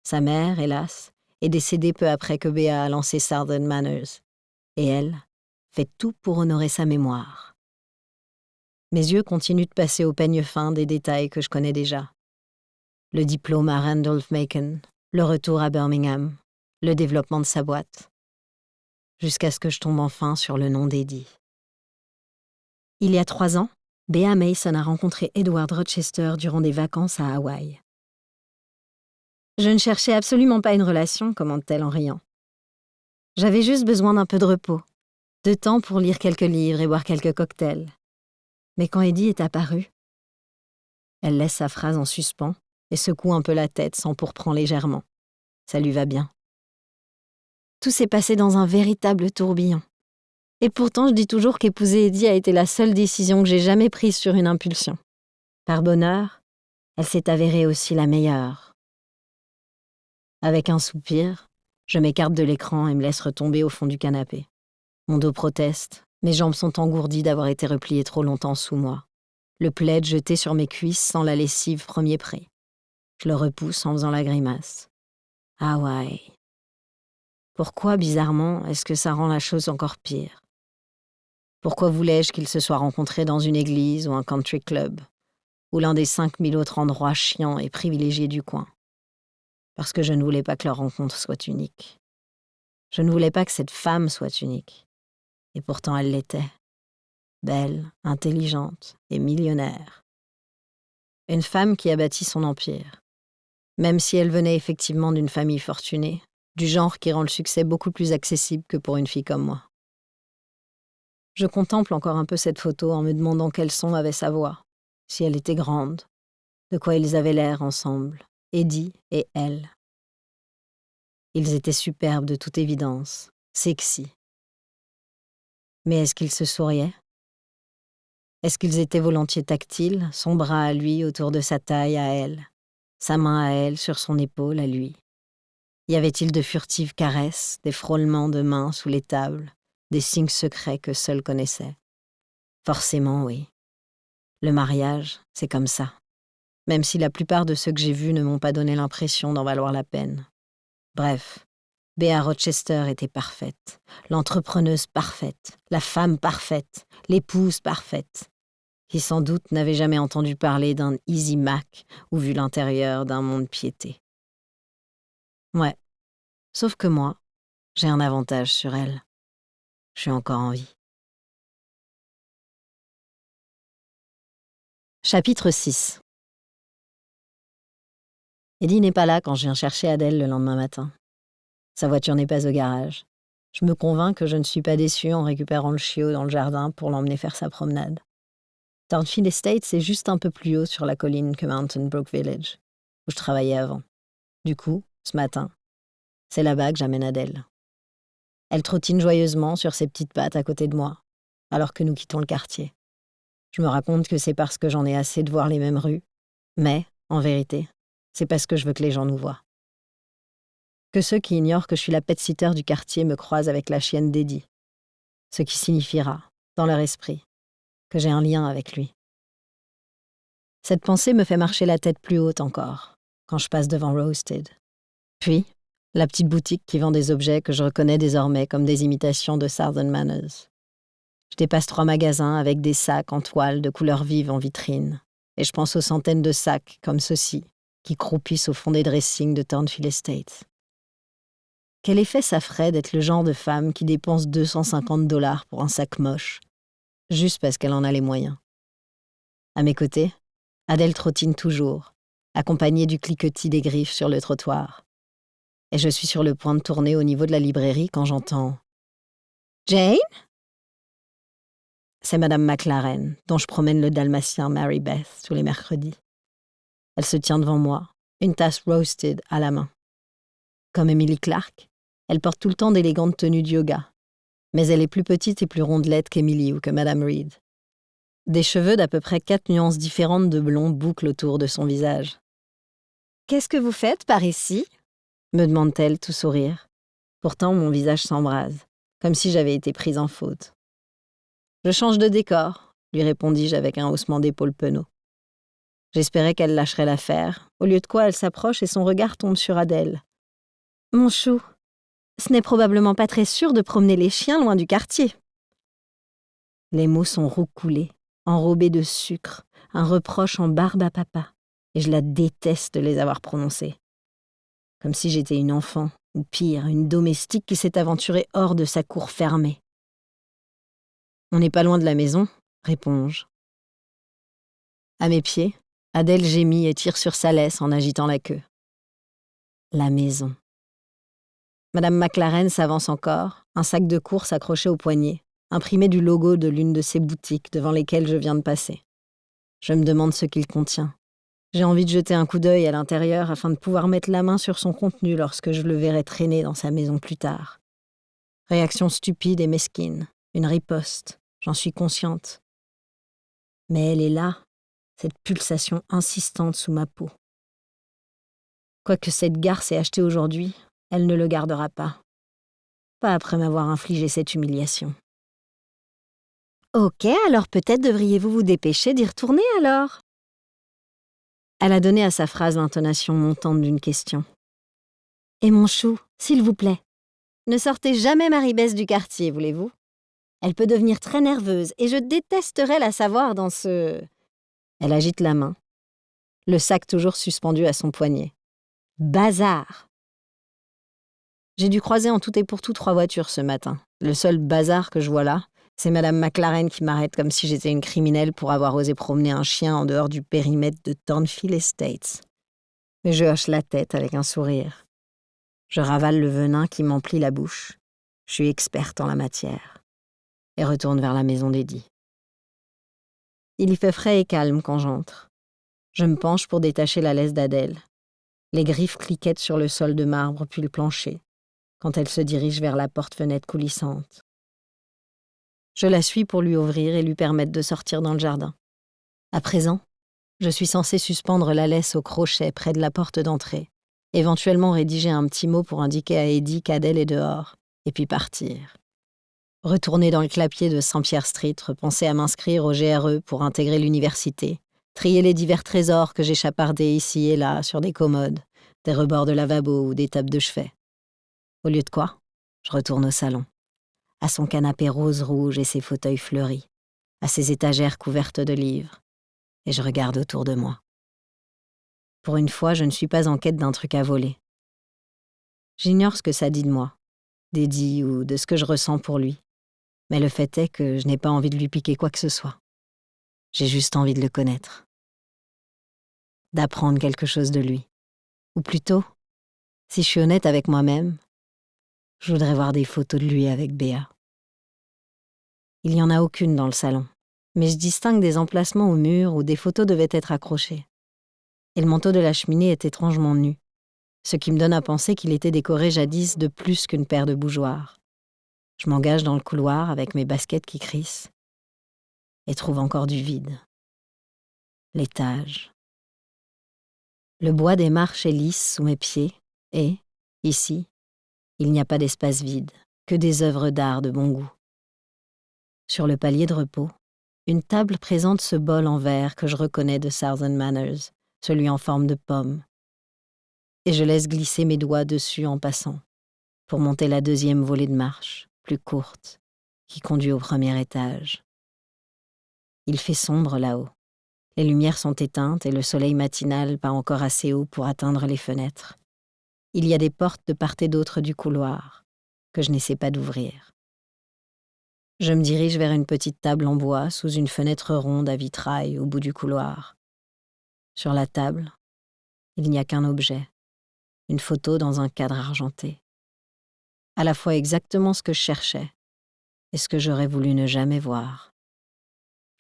Sa mère, hélas, est décédée peu après que Béa a lancé Southern Manners. Et elle fait tout pour honorer sa mémoire. Mes yeux continuent de passer au peigne fin des détails que je connais déjà. Le diplôme à Randolph-Macon, le retour à Birmingham, le développement de sa boîte. Jusqu'à ce que je tombe enfin sur le nom d'Eddie. Il y a 3 ans, Béa Mason a rencontré Edward Rochester durant des vacances à Hawaï. Je ne cherchais absolument pas une relation, commente-t-elle en riant. J'avais juste besoin d'un peu de repos, de temps pour lire quelques livres et boire quelques cocktails. Mais quand Eddie est apparu, elle laisse sa phrase en suspens et secoue un peu la tête sans pourprendre légèrement. Ça lui va bien. Tout s'est passé dans un véritable tourbillon. Et pourtant, je dis toujours qu'épouser Eddie a été la seule décision que j'ai jamais prise sur une impulsion. Par bonheur, elle s'est avérée aussi la meilleure. Avec un soupir, je m'écarte de l'écran et me laisse retomber au fond du canapé. Mon dos proteste, mes jambes sont engourdies d'avoir été repliées trop longtemps sous moi. Le plaid jeté sur mes cuisses sent la lessive premier près. Je le repousse en faisant la grimace. Ah ouais. Pourquoi, bizarrement, est-ce que ça rend la chose encore pire? Pourquoi voulais-je qu'ils se soient rencontrés dans une église ou un country club, ou l'un des 5000 autres endroits chiants et privilégiés du coin? Parce que je ne voulais pas que leur rencontre soit unique. Je ne voulais pas que cette femme soit unique. Et pourtant elle l'était. Belle, intelligente et millionnaire. Une femme qui a bâti son empire. Même si elle venait effectivement d'une famille fortunée, du genre qui rend le succès beaucoup plus accessible que pour une fille comme moi. Je contemple encore un peu cette photo en me demandant quel son avait sa voix, si elle était grande, de quoi ils avaient l'air ensemble, Eddie et elle. Ils étaient superbes de toute évidence, sexy. Mais est-ce qu'ils se souriaient? Est-ce qu'ils étaient volontiers tactiles, son bras à lui autour de sa taille à elle, sa main à elle sur son épaule à lui? Y avait-il de furtives caresses, des frôlements de mains sous les tables, des signes secrets que seuls connaissaient? Forcément, oui. Le mariage, c'est comme ça. Même si la plupart de ceux que j'ai vus ne m'ont pas donné l'impression d'en valoir la peine. Bref, Béa Rochester était parfaite, l'entrepreneuse parfaite, la femme parfaite, l'épouse parfaite, qui sans doute n'avait jamais entendu parler d'un Easy Mac ou vu l'intérieur d'un monde piété. Ouais, sauf que moi, j'ai un avantage sur elle. Je suis encore en vie. Chapitre 6. Eddie n'est pas là quand je viens chercher Adèle le lendemain matin. Sa voiture n'est pas au garage. Je me convainc que je ne suis pas déçue en récupérant le chiot dans le jardin pour l'emmener faire sa promenade. Thornfield Estate, c'est juste un peu plus haut sur la colline que Mountain Brook Village, où je travaillais avant. Du coup, ce matin, c'est là-bas que j'amène Adèle. Elle trottine joyeusement sur ses petites pattes à côté de moi, alors que nous quittons le quartier. Je me raconte que c'est parce que j'en ai assez de voir les mêmes rues, mais, en vérité, c'est parce que je veux que les gens nous voient. Que ceux qui ignorent que je suis la pet-sitter du quartier me croisent avec la chienne d'Eddie, ce qui signifiera, dans leur esprit, que j'ai un lien avec lui. Cette pensée me fait marcher la tête plus haute encore, quand je passe devant Roasted. Puis, la petite boutique qui vend des objets que je reconnais désormais comme des imitations de Southern Manners. Je dépasse 3 magasins avec des sacs en toile de couleurs vives en vitrine, et je pense aux centaines de sacs comme ceux-ci, qui croupissent au fond des dressings de Thornfield Estate. Quel effet ça ferait d'être le genre de femme qui dépense $250 pour un sac moche, juste parce qu'elle en a les moyens. À mes côtés, Adèle trottine toujours, accompagnée du cliquetis des griffes sur le trottoir. Et je suis sur le point de tourner au niveau de la librairie quand j'entends « Jane ?» C'est Madame McLaren, dont je promène le dalmatien Mary Beth tous les mercredis. Elle se tient devant moi, une tasse Roasted à la main. Comme Emily Clark, elle porte tout le temps d'élégantes tenues de yoga, mais elle est plus petite et plus rondelette qu'Emily ou que Madame Reed. Des cheveux d'à peu près 4 nuances différentes de blond bouclent autour de son visage. « Qu'est-ce que vous faites par ici ?» me demande-t-elle tout sourire. Pourtant, mon visage s'embrase, comme si j'avais été prise en faute. « Je change de décor », lui répondis-je avec un haussement d'épaule penaud. J'espérais qu'elle lâcherait l'affaire, au lieu de quoi elle s'approche et son regard tombe sur Adèle. « Mon chou, ce n'est probablement pas très sûr de promener les chiens loin du quartier. » Les mots sont roucoulés, enrobés de sucre, un reproche en barbe à papa, et je la déteste de les avoir prononcés. Comme si j'étais une enfant, ou pire, une domestique qui s'est aventurée hors de sa cour fermée. « On n'est pas loin de la maison, » réponds-je. À mes pieds, Adèle gémit et tire sur sa laisse en agitant la queue. La maison. Madame McLaren s'avance encore, un sac de course accroché au poignet, imprimé du logo de l'une de ces boutiques devant lesquelles je viens de passer. Je me demande ce qu'il contient. J'ai envie de jeter un coup d'œil à l'intérieur afin de pouvoir mettre la main sur son contenu lorsque je le verrai traîner dans sa maison plus tard. Réaction stupide et mesquine, une riposte, j'en suis consciente. Mais elle est là, cette pulsation insistante sous ma peau. Quoique cette garce ait acheté aujourd'hui, elle ne le gardera pas. Pas après m'avoir infligé cette humiliation. Ok, alors peut-être devriez-vous vous dépêcher d'y retourner alors. Elle a donné à sa phrase l'intonation montante d'une question. Et mon chou, s'il vous plaît, ne sortez jamais Marie-Besse du quartier, voulez-vous? Elle peut devenir très nerveuse et je détesterais la savoir dans ce... Elle agite la main, le sac toujours suspendu à son poignet. Bazar! J'ai dû croiser en tout et pour tout 3 voitures ce matin. Le seul bazar que je vois là, c'est Madame McLaren qui m'arrête comme si j'étais une criminelle pour avoir osé promener un chien en dehors du périmètre de Thornfield Estates. Mais je hoche la tête avec un sourire. Je ravale le venin qui m'emplit la bouche. Je suis experte en la matière. Et retourne vers la maison d'Eddie. Il y fait frais et calme quand j'entre. Je me penche pour détacher la laisse d'Adèle. Les griffes cliquettent sur le sol de marbre puis le plancher, quand elle se dirige vers la porte-fenêtre coulissante. Je la suis pour lui ouvrir et lui permettre de sortir dans le jardin. À présent, je suis censée suspendre la laisse au crochet près de la porte d'entrée, éventuellement rédiger un petit mot pour indiquer à Eddie qu'Adèle est dehors, et puis partir. Retourner dans le clapier de Saint-Pierre Street, repenser à m'inscrire au GRE pour intégrer l'université, trier les divers trésors que j'ai chapardés ici et là sur des commodes, des rebords de lavabo ou des tables de chevet. Au lieu de quoi, je retourne au salon, à son canapé rose-rouge et ses fauteuils fleuris, à ses étagères couvertes de livres, et je regarde autour de moi. Pour une fois, je ne suis pas en quête d'un truc à voler. J'ignore ce que ça dit de moi, d'Eddie ou de ce que je ressens pour lui, mais le fait est que je n'ai pas envie de lui piquer quoi que ce soit. J'ai juste envie de le connaître, d'apprendre quelque chose de lui. Ou plutôt, si je suis honnête avec moi-même, je voudrais voir des photos de lui avec Béa. Il n'y en a aucune dans le salon, mais je distingue des emplacements au mur où des photos devaient être accrochées. Et le manteau de la cheminée est étrangement nu, ce qui me donne à penser qu'il était décoré jadis de plus qu'une paire de bougeoirs. Je m'engage dans le couloir avec mes baskets qui crissent et trouve encore du vide. L'étage. Le bois des marches est lisse sous mes pieds et, ici, il n'y a pas d'espace vide, que des œuvres d'art de bon goût. Sur le palier de repos, une table présente ce bol en verre que je reconnais de Southern Manners, celui en forme de pomme. Et je laisse glisser mes doigts dessus en passant, pour monter la 2e volée de marche, plus courte, qui conduit au 1er étage. Il fait sombre là-haut. Les lumières sont éteintes et le soleil matinal pas encore assez haut pour atteindre les fenêtres. Il y a des portes de part et d'autre du couloir, que je n'essaie pas d'ouvrir. Je me dirige vers une petite table en bois sous une fenêtre ronde à vitrail au bout du couloir. Sur la table, il n'y a qu'un objet, une photo dans un cadre argenté. À la fois exactement ce que je cherchais et ce que j'aurais voulu ne jamais voir.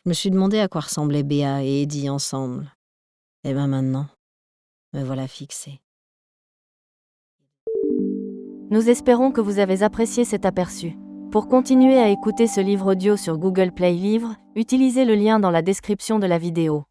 Je me suis demandé à quoi ressemblaient Béa et Eddie ensemble. Et ben maintenant, me voilà fixée. Nous espérons que vous avez apprécié cet aperçu. Pour continuer à écouter ce livre audio sur Google Play Livres, utilisez le lien dans la description de la vidéo.